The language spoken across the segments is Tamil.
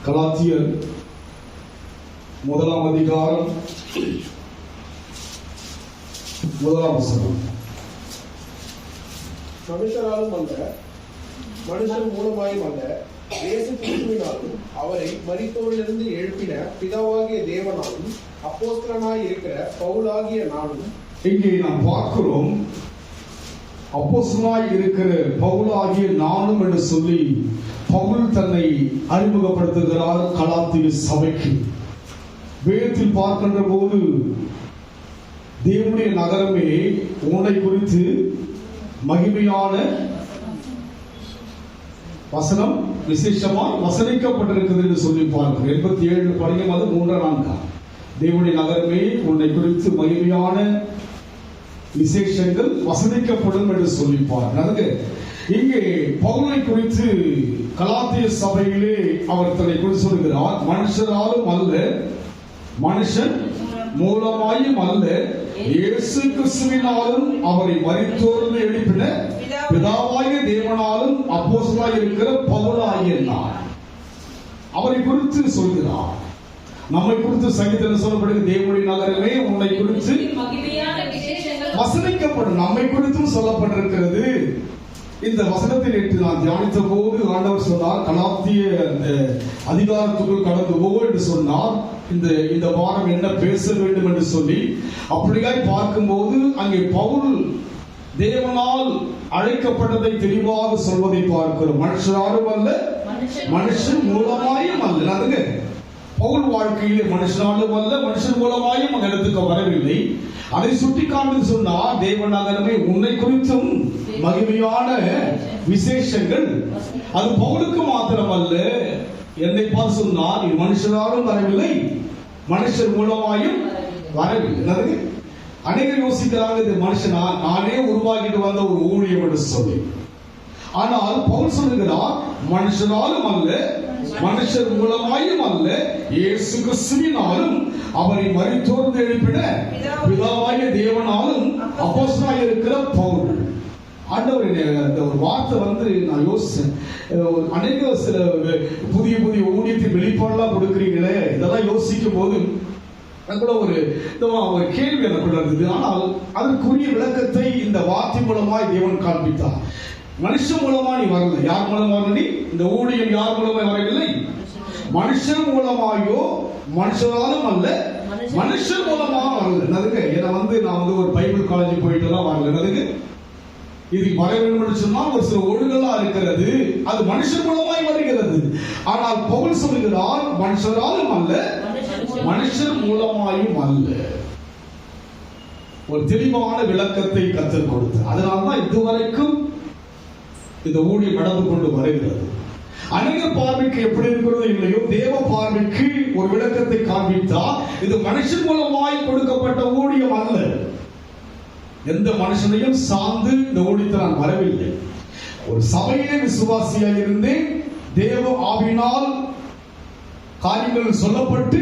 கலாத்தியர் 1 அதிகாரம் 1 வசனம். மனுஷராலும் அல்ல, மனுஷன் மூலமாயும் அல்ல, இயேசு கிறிஸ்துவினாலும் அவரை மரித்தோரிலிருந்து எழுப்பின பிதாவாகிய தேவனாலும் அப்போஸ்தலனாய் இருக்கிற பவுலாகிய நானும். இங்கே நாம் பார்க்கிறோம், அப்போஸ்தலனாய் இருக்கிற பவுலாகிய நானும் என்று சொல்லி பவுல் தன்னை அறிமுகப்படுத்துகிறார் கலாத்திய சபைக்கு. வேதத்தில் பார்க்கின்ற போது தேவனுடைய நகரமே உன்னை குறித்து மகிமையான வசனம் விசேஷமாக வசனிக்கப்பட்டிருக்கிறது என்று சொல்லி பார்க்கிறேன். 87 படிக்கும் அது 3-4. தேவனுடைய நகரமே உன்னை குறித்து மகிமையான விசேஷங்கள் வசனிக்கப்படும் என்று சொல்லி பார்க்கிறேன். இங்கே பவுலை குறித்து கலாத்திய சபையிலே அவர் தன்னை குறித்து சொல்கிறார், மனுஷராலும் அல்ல, மனுஷன் மூலமாயும் அல்ல, இயேசு கிறிஸ்துவினாலும் அவரை மரித்தோரிலிருந்து எழுப்பின பிதாவாகிய தேவனாலும் அப்போஸ்தலனாய் இருக்கிற பவுலாகிய நான். அவரை குறித்து சொல்கிறார். நம்மை குறித்து சங்கீதத்தில் சொல்லப்படுகிற தேவனுடைய நகரமே உன்னை குறித்து வசனிக்கப்படும். நம்மை குறித்தும் சொல்லப்பட்டிருக்கிறது. இந்த வசனத்தை நேற்று நான் தியானித்த போது ஆண்டவர் சொன்னார், கலாத்திய அந்த அதிகாரத்துக்குள் கடந்து போ என்று சொன்னார். இந்த வாரம் என்ன பேச வேண்டும் என்று சொல்லி அப்படியாய் பார்க்கும்போது அங்கே பவுல் தேவனால் அழைக்கப்பட்டதை தெளிவாக சொல்வதை பார்க்கிறோம். மனுஷராலும் அல்ல, மனுஷன் மூலமாயும் அல்ல. அதுங்க பவுல் வாழ்க்கையிலே மனுஷனாலும் அல்ல, மனுஷன் மூலமாயும் அந்த இடத்துக்கு வரவில்லை. அதை சுட்டி காண்பித்து சொன்னார், தேவநகரமே உன்னை குறித்தும் மகிமையான விசேஷங்கள். அது பவுலுக்கு மாத்திரமல்ல, என்னை பார்த்து சொன்னார், நீ மனுஷனாலும் வரவில்லை, மனுஷர் மூலமாயும் வரவில்லை. அநேகர் யோசிக்கிறாங்க, இது மனுஷனா நானே உருவாக்கிட்டு வந்த ஒரு ஊழியம் என்று சொல்லி. ஆனால் பவுல் சொல்லுகிறார், மனுஷனாலும் அல்ல, மனுஷர் மூலமாயும் அல்ல, இயேசு கிறிஸ்துவினாலும் அவரை மரித்தோரிலிருந்து எழுப்பின பிதாவாகிய தேவனாலும் அப்போஸ்தலனாய் இருக்கிற பவுல். ஆண்டவர் அந்த ஒரு வார்த்தை நான் யோசிச்சேன். அநேக சில புதிய புதிய ஊழியத்தின் வெளிப்பாடுலாம் கொடுக்குறீங்களே, இதெல்லாம் யோசிக்கும் போது கூட ஒரு கேள்வி எனக்குள்ள இருந்தது. ஆனால் அதற்குரிய விளக்கத்தை இந்த வார்த்தை மூலமாய் தேவன் காண்பித்தார். மனுஷன் மூலமா நீ வரல. யார் மூலமா வரல? நீ இந்த ஊழியம் யார் மூலமா வரவில்லை? மனுஷன் மூலமாயோ மனுஷனாலும் அல்ல, மனுஷன் மூலமா வரல. நான் ஒரு பைபிள் காலேஜ் போயிட்டு எல்லாம் வரல. இது வர வேண்டும் என்று சொன்னால் ஒரு சில ஒழுங்கெல்லாம் இருக்கிறது, அது மனுஷன் மூலமாய் வருகிறது. ஆனால் பவுல் சொல்கிறார், மனுஷராலும் அல்ல, மனுஷன் மூலமாயும் அல்ல. ஒரு தெளிவான விளக்கத்தை கற்றுக் கொடுத்தார். அதனால்தான் இதுவரைக்கும் இந்த ஊழியம் நடந்து கொண்டு வருகிறது. அநேக பார்வைக்கு எப்படி இருக்கிறது இல்லையோ, தேவ பார்வைக்கு ஒரு விளக்கத்தை காண்பித்தால் இது மனுஷன் மூலமாய் கொடுக்கப்பட்ட ஊழியம் அல்ல. எந்த மனுஷனையும் சார்ந்து இந்த ஊழியத்தை நான் வரவில்லை. ஒரு சபையிலே விசுவாசியாக இருந்தேன். தேவ ஆவியினால் காரியங்கள் சொல்லப்பட்டு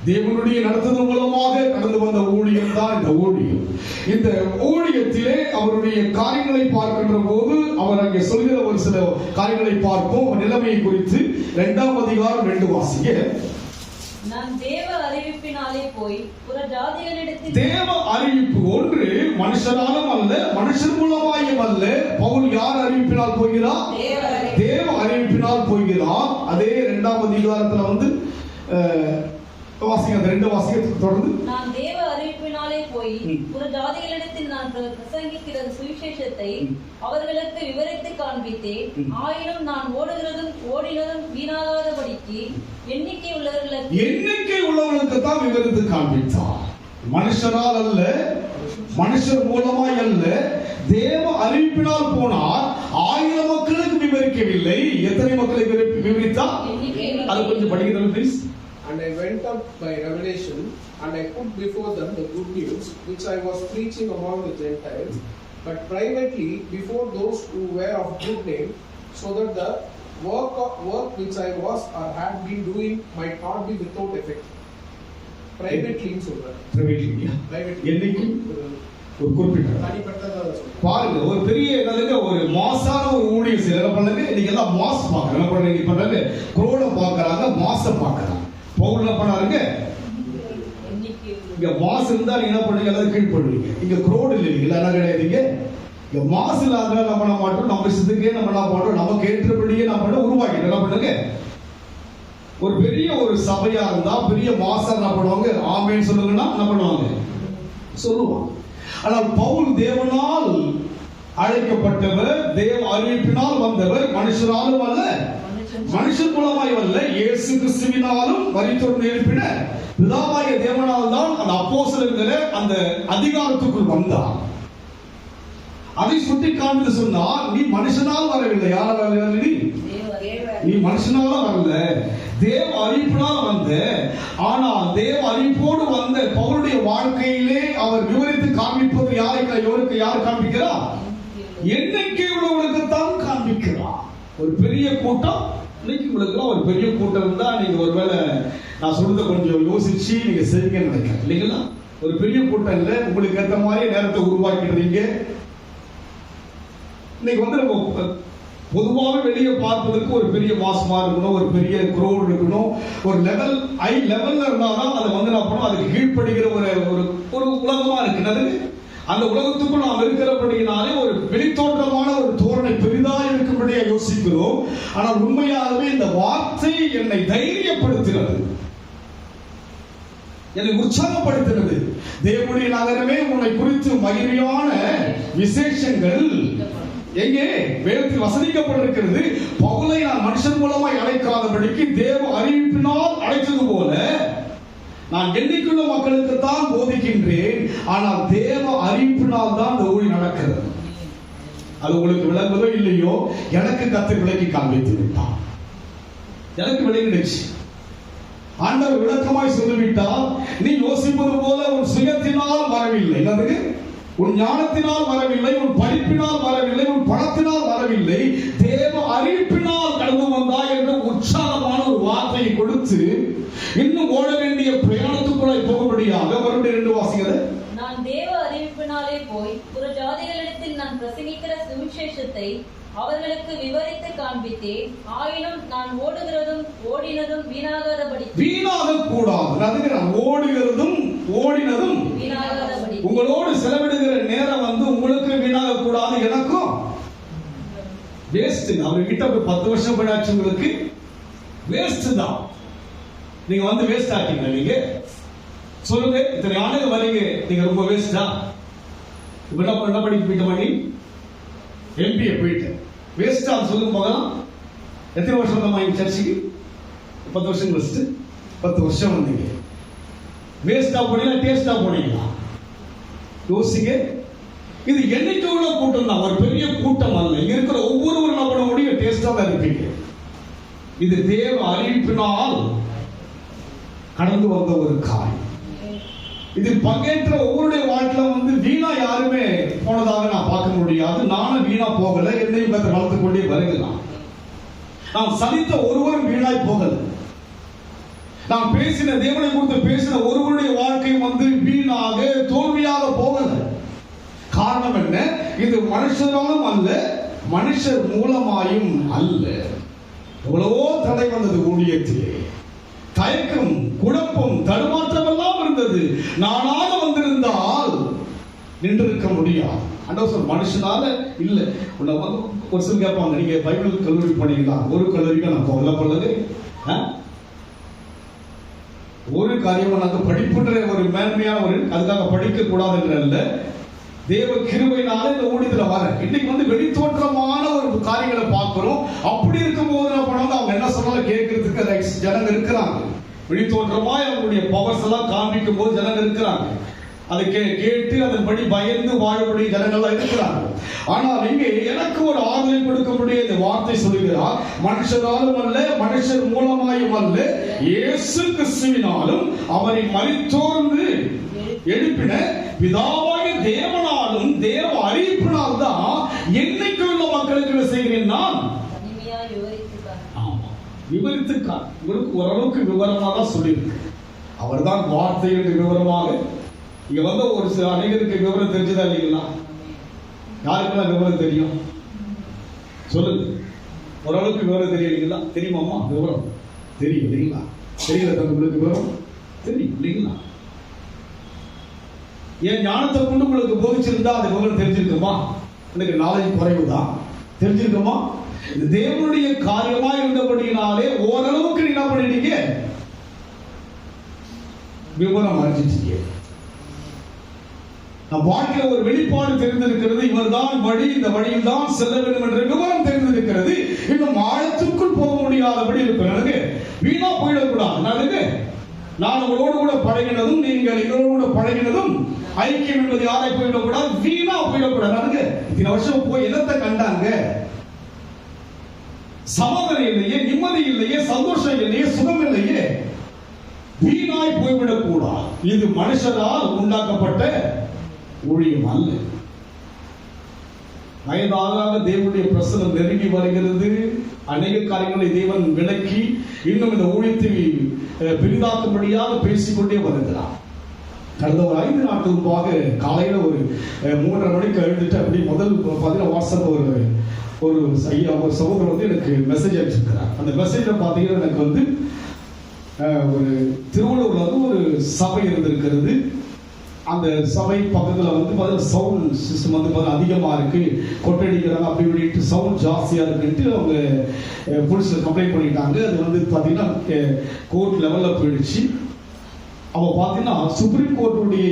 தேவனுடைய நடத்துதல் மூலமாக கடந்து வந்த ஊழியம் தான் இந்த ஊழியம். இந்த ஊழியத்திலே அவருடைய காரியங்களை பார்க்கின்ற போது அவர் அங்கே சொல்கிற ஒரு சில காரியங்களை பார்ப்போம். நிலைமையை குறித்து 2 அதிகாரம் 2 வாசிக்க. நான் தேவ அறிவிப்பினாலே போய் புற ஜாதிகளிடத்தில். தேவ அறிவிப்பு ஒன்று மனுஷனாலும் அல்ல, மனுஷன் மூலமாயும் அல்ல. பவுல் யார் அறிவிப்பினால் போகிறார்? தேவ அறிவிப்பினால் போகிறார். அதே 2 அதிகாரத்துல வாசிங்க, 2 வாசிக்க தொடர்ந்து. நான் தேவ அறிவிப்பினாலே போய் புற ஜாதிகளிடத்தில் நான் பிரசங்கிக்கிற சுவிசேஷத்தை அவர்களுக்கு விவரித்து காண்பித்தேன். ஆயினும் நான் ஓடினதும் வீணாகாதபடிக்கு எண்ணிக்கை உள்ளவர்களுக்கு தான் விவரித்து காண்பித்தார். மனுஷனால் அல்ல, மனுஷர் மூலமாய் அல்ல, தேவ அறிவிப்பினால் போனார். 1000 மக்களுக்கு விவரிக்கவில்லை. எத்தனை மக்களுக்கு விவரித்தார்? அது கொஞ்சம் படிக்கிறது please. And I went up by revelation, and I put before them the good news which I was preaching among the Gentiles, but privately before those who were of good name, so that the work which I was or had been doing might not be without effect. Privately சொல்றார். Privately. என்னைக்கு ஒரு குறிப்பிட்ட தனிப்பட்டதா பாருங்க, ஒரு பெரிய என்னதுங்க, ஒரு மாசான ஒரு ஊழியர் செய்யற என்ன பண்ணுங்க, இன்னைக்கு எல்லாம் மாஸ் பார்க்கறாங்க. என்ன பண்றீங்க பண்றாங்க, குரோட பார்க்கறாங்க, மாச பார்க்கறாங்க. பவுல் என்ன பண்ணாருங்க, இங்க மாஸ் இருந்தா நீங்க என்ன பண்ணுவீங்க, எல்லாரும் கீழ்ப்படுவீங்க. இங்க குரோடு இல்லைங்களா, என்ன கிடையாதுங்க. இங்க மாஸ் இல்லாத நம்ம பண்ண மாட்டோம், நம்ம இஷ்டத்துக்கே நம்ம என்ன பண்றோம், நமக்கு ஏற்றபடியே நம்ம பண்ண உருவாக்கிட்டு என்ன பண்ணுங்க. ஒரு பெரிய ஒரு சபையா இருந்தா பெரிய மாசா என்ன பண்ணுவாங்க, ஆமென் சொல்லுங்கன்னா என்ன பண்ணுவாங்க, சொல்லுவாங்க. ஆனால் பவுல் தேவனால் அழைக்கப்பட்டவர், தேவ அறிவிப்பினால் வந்தவர், மனுஷராலும் அல்ல, மனுஷன் மூலமாய் அல்ல, இயேசு கிறிஸ்துவினாலும் மரித்தோர் எழுப்பின பிதாவாகிய தேவனால் தான் அந்த அப்போஸ்தலர்கள அந்த அதிகாரத்துக்குள் வந்தார். அதை சுட்டி காண்பித்து சொன்னார், நீ மனுஷனால் வரவில்லை. யாரால் வரவில்லை? நீ மனுஷனால வரல, தேவ அறிவிப்பினால் வந்த. ஆனால் தேவ அறிவிப்போடு வந்த பவுலுடைய வாழ்க்கையிலே அவர் விவரித்து காண்பிப்பது யாருக்கு யார் காண்பிக்கிறார்? என்னைக்கு உள்ளவர்களுக்கு தான் காண்பிக்கிறார். ஒரு பெரிய கூட்டம், இன்னைக்கு உங்களுக்கு ஒரு பெரிய கூட்டம் இருந்தா நீங்க ஒருவேளை நான் சொல்றத கொஞ்சம் யோசிச்சு நீங்க செய்யுங்கன்னு நினைக்கிறேன் இல்லைங்களா. ஒரு பெரிய கூட்டம் இல்லை, உங்களுக்கு ஏற்ற மாதிரி நேரத்தை உருவாக்கிடுறீங்க. இன்னைக்கு வந்து நம்ம பொதுவாக வெளியே பார்ப்பதற்கு ஒரு பெரிய மாசமா இருக்கணும், ஒரு பெரிய குரோடு இருக்கணும், ஒரு லெவல் ஹை லெவல்ல இருந்தாதான் அதை வந்து நான் பண்ணணும், அதுக்கு கீழ்ப்படுகிற ஒரு உலகமா இருக்கிறது. அந்த உலகத்துக்குள் நாம் இருக்கிறபடினாலே ஒரு வெளித்தோற்றமான ஒரு தோரணை பெரிதா இருக்கும்படியா யோசிக்கிறோம். ஆனால் உண்மையாகவே இந்த வார்த்தை என்னை தைரியப்படுத்துகிறது, என்னை உற்சாகப்படுத்துகிறது. தேவனுடைய நகரமே உன்னை குறித்து மகிமையான விசேஷங்கள் எங்கே வேதத்தில் வசனிக்கப்பட்டிருக்கிறது. பவுலை நான் மனுஷன் மூலமாய் அழைக்காதபடிக்கு தேவ அறிவிப்பினால் அழைத்தது போல நான் எண்ணிக்கையுள்ள மக்களுக்கு தான் போதிக்கின்றேன். ஆனால் தேவ அறிவிப்பினால் தான் இந்த ஊழி நடக்கிறது. அது உங்களுக்கு விளங்குதோ இல்லையோ, எனக்கு கர்த்தர் விளக்கி காண்பித்து விட்டார். எனக்கு விளங்கிடுச்சு. ஆண்டவர் விளக்கமாய் சொல்லிவிட்டால், நீ யோசிப்பது போல உன் சுயத்தினால் வரவில்லை, அதுக்கு உன் ஞானத்தினால் வரவில்லை, உன் படிப்பினால் வரவில்லை, உன் பணத்தினால் வரவில்லை, தேவ அறிவிப்பினால் கடந்து வந்தாய் என்ற உற்சாகமான ஒரு வார்த்தையை கொடுத்து இன்னும் ஓட வேண்டிய பிரயாணத்துக்குள்ளே போகும்படியாக மறுபடியும் 2 வாசிக்கிறது. நான் தேவ அறிவிப்பினாலே போய் புற ஜாதிகளிடத்தில் நான் பிரசங்கிக்கிற சுவிசேஷத்தை அவர்களுக்கு விவரித்து காண்பித்தேன். ஆயினும் நான் ஓடுகிறதும் ஓடினதும் வீணாகாதபடி. வீணாக கூடாது, அதுக்கு நான் ஓடுகிறதும் ஓடினதும் வீணாகாதபடி. உங்களோடு செலவிடுகிற நேரம் வந்து உங்களுக்கு வீணாக கூடாது, எனக்கும் வேஸ்ட். அவர்கிட்ட 10 வருஷம் போயாச்சு, உங்களுக்கு வேஸ்ட் தான். நீங்க வந்து வேஸ்ட் ஆக்கீங்க. நீங்க சொல்லுங்க, இத்தனை ஆண்டுகள் வரீங்க, நீங்க ரொம்ப வேஸ்டா? இப்ப என்ன படிக்க போயிட்ட மாதிரி எம்பிஏ போயிட்டு வேஸ்டா சொல்லுங்க போகலாம். எத்தனை வருஷம் வந்தமா இங்க சர்ச்சுக்கு? 10 வருஷம் கழிச்சு 10 வருஷம் வந்தீங்க. வேஸ்டா போனீங்களா, டேஸ்டா போனீங்களா? யோசிங்க. இது எண்ணிக்கை உள்ள கூட்டம் தான், ஒரு பெரிய கூட்டம் அல்ல. இங்க இருக்கிற ஒவ்வொருவரும் என்ன பண்ண முடியும், டேஸ்டா தான் இருப்பீங்க. இது தேவ அறிவிப்பினால் கடந்து வந்த ஒரு காரியம். இதில் பங்கேற்ற ஒவ்வொருடைய வாழ்க்கையில வந்து வீணா யாருமே போனதாக நான் பார்க்க முடியாது. நானும் வீணா போகல, என்னையும் வளர்த்து கொண்டே வருகிறான். நான் சலித்த ஒருவரும் வீணாய் போகல. நான் பேசின தேவனை குறித்து பேசின ஒருவருடைய வாழ்க்கை வந்து வீணாக தோல்வியாக போகல. காரணம் என்ன? இது மனுஷனாலும் அல்ல, மனுஷர் மூலமாயும் அல்ல. எவ்வளவோ தடை வந்தது ஊழியத்திலே, தயக்கம், குழப்பம், தடுமாற்றம் எல்லாம் இருந்தது. நானாக வந்திருந்தால் நின்றிருக்க முடியாது. ஆண்டவர் மனுஷனால இல்ல. ஒரு சில கேட்பாங்க, நீங்க பைபிள் கல்லூரி பண்ணீங்களா? ஒரு கல்லூரிக்கு நான் போகல. பண்ணது ஒரு காரியம் நாங்கள் படிப்புன்ற ஒரு மேன்மையான ஒரு அதுக்காக படிக்க கூடாது என்று அல்ல, தேவ கிருபையினால இந்த ஊழியத்துல வர இன்னைக்கு வந்து வெளித்தோற்றமான ஒரு காரியங்களை பார்க்கிறோம். அப்படி இருக்கும் போது என்ன பண்ணுவாங்க, அவங்க என்ன சொன்னாலும் கேட்கறதுக்கு ஜனங்க இருக்கிறாங்க. வெளித்தோற்றமாய் அவங்களுடைய பவர்ஸ் எல்லாம் காண்பிக்கும் போது ஜனங்க இருக்கிறாங்க. அதை கேட்டு அதன்படி பயந்து வாழக்கூடிய ஜனங்கள் இருக்கிறாங்க. ஆனால் இங்கே எனக்கு ஒரு ஆறுதலை கொடுக்கக்கூடிய இந்த வார்த்தை சொல்லுகிறார், மனுஷராலும் அல்ல, மனுஷர் மூலமாயும் அல்ல, இயேசு கிறிஸ்துவினாலும் அவரை மரித்தோர்ந்து எழுப்பின பிதாவாகிய தேவனாலும் தேவ அறிவிப்பினால் தான் என்னைக்கு உள்ள மக்களுக்கு என்ன செய்கிறேன், நான் விவரித்துக்கார். உங்களுக்கு ஓரளவுக்கு விவரமாக தான் சொல்லியிருக்கு. அவர் தான் வார்த்தை என்று விவரமாக இங்க வந்த ஒரு சில அநேகருக்கு விவரம் தெரிஞ்சதா இல்லைங்களா? யாருக்கெல்லாம் விவரம் தெரியும் சொல்லுங்க. ஓரளவுக்கு விவரம் தெரியலீங்களா? தெரியுமாம்மா விவரம்? தெரியும் இல்லைங்களா? தெரியல உங்களுக்கு விவரம் தெரியும் இல்லைங்களா? என் ஞானத்தை கொண்டு உங்களுக்கு போதிச்சிருந்தா அது விவரம் தெரிஞ்சிருக்குமா? எனக்கு நாலேஜ் குறைவுதான். தெரிஞ்சிருக்குமா? இது தேவனுடைய காரியமா இருந்தபடினாலே ஓரளவுக்கு என்ன பண்ணிட்டீங்க? விவரம் அறிஞ்சிட்டீங்க. நம் வாழ்க்கையில் ஒரு வெளிப்பாடு தெரிந்திருக்கிறது. இவர்தான் வழி, இந்த வழியில் தான் செல்ல வேண்டும் என்ற விவரம் தெரிந்திருக்கிறது. இன்னும் ஆழத்துக்குள் போக முடியாதபடி இருக்கிறது. வீணா போயிடக்கூடாது. நான் உங்களோடு கூட பழகினதும் நீங்கள் எங்களோடு கூட பழகினதும் ஐக்கியம் என்பது யாரை போயிடக்கூடாது, வீணா போயிடக்கூடாது. இத்தனை வருஷம் போய் என்னத்தை கண்டாங்க? சமாதானம் இல்லையே, நிம்மதி இல்லையே, சந்தோஷம் இல்லையே, சுகம் இல்லையே. வீணாய் போய்விடக் கூடாது. இது மனுஷரால் உண்டாக்கப்பட்ட ஊழியம் அல்ல. வயதாக தேவனுடைய பிரசனம் நெருங்கி வருகிறது. அநேக காரியங்களை தேவன் விளக்கி இன்னும் இந்த ஊழியத்தை பெரிதாக்கும்படியாக பேசிக்கொண்டே வருகிறார். கடந்த ஒரு 5 நாட்கள் முன்பாக காலையில ஒரு 3:30 மணிக்கு எழுந்துட்டு அப்படி முதல் பார்த்தீங்கன்னா வாட்ஸ்அப் ஒரு சகோதரர் வந்து எனக்கு மெசேஜ் அனுப்பிச்சிருக்கிறார். அந்த மெசேஜ்ல பார்த்தீங்கன்னா எனக்கு வந்து ஒரு திருவள்ளூர்ல வந்து ஒரு சபை இருந்திருக்கிறது. அந்த சபை பக்கத்தில் வந்து பார்த்தீங்கன்னா சவுண்ட் சிஸ்டம் வந்து பார்த்தீங்கன்னா அதிகமாக இருக்கு, கொட்டடிக்கிறாங்க, அப்படி இப்படின்ட்டு சவுண்ட் ஜாஸ்தியாக இருக்குன்ட்டு அவங்க போலீஸில் கம்ப்ளைண்ட் பண்ணிட்டாங்க. அது வந்து பார்த்தீங்கன்னா கோர்ட் லெவலில் போயிடுச்சு. அவங்க பார்த்தீங்கன்னா சுப்ரீம் கோர்ட்டுடைய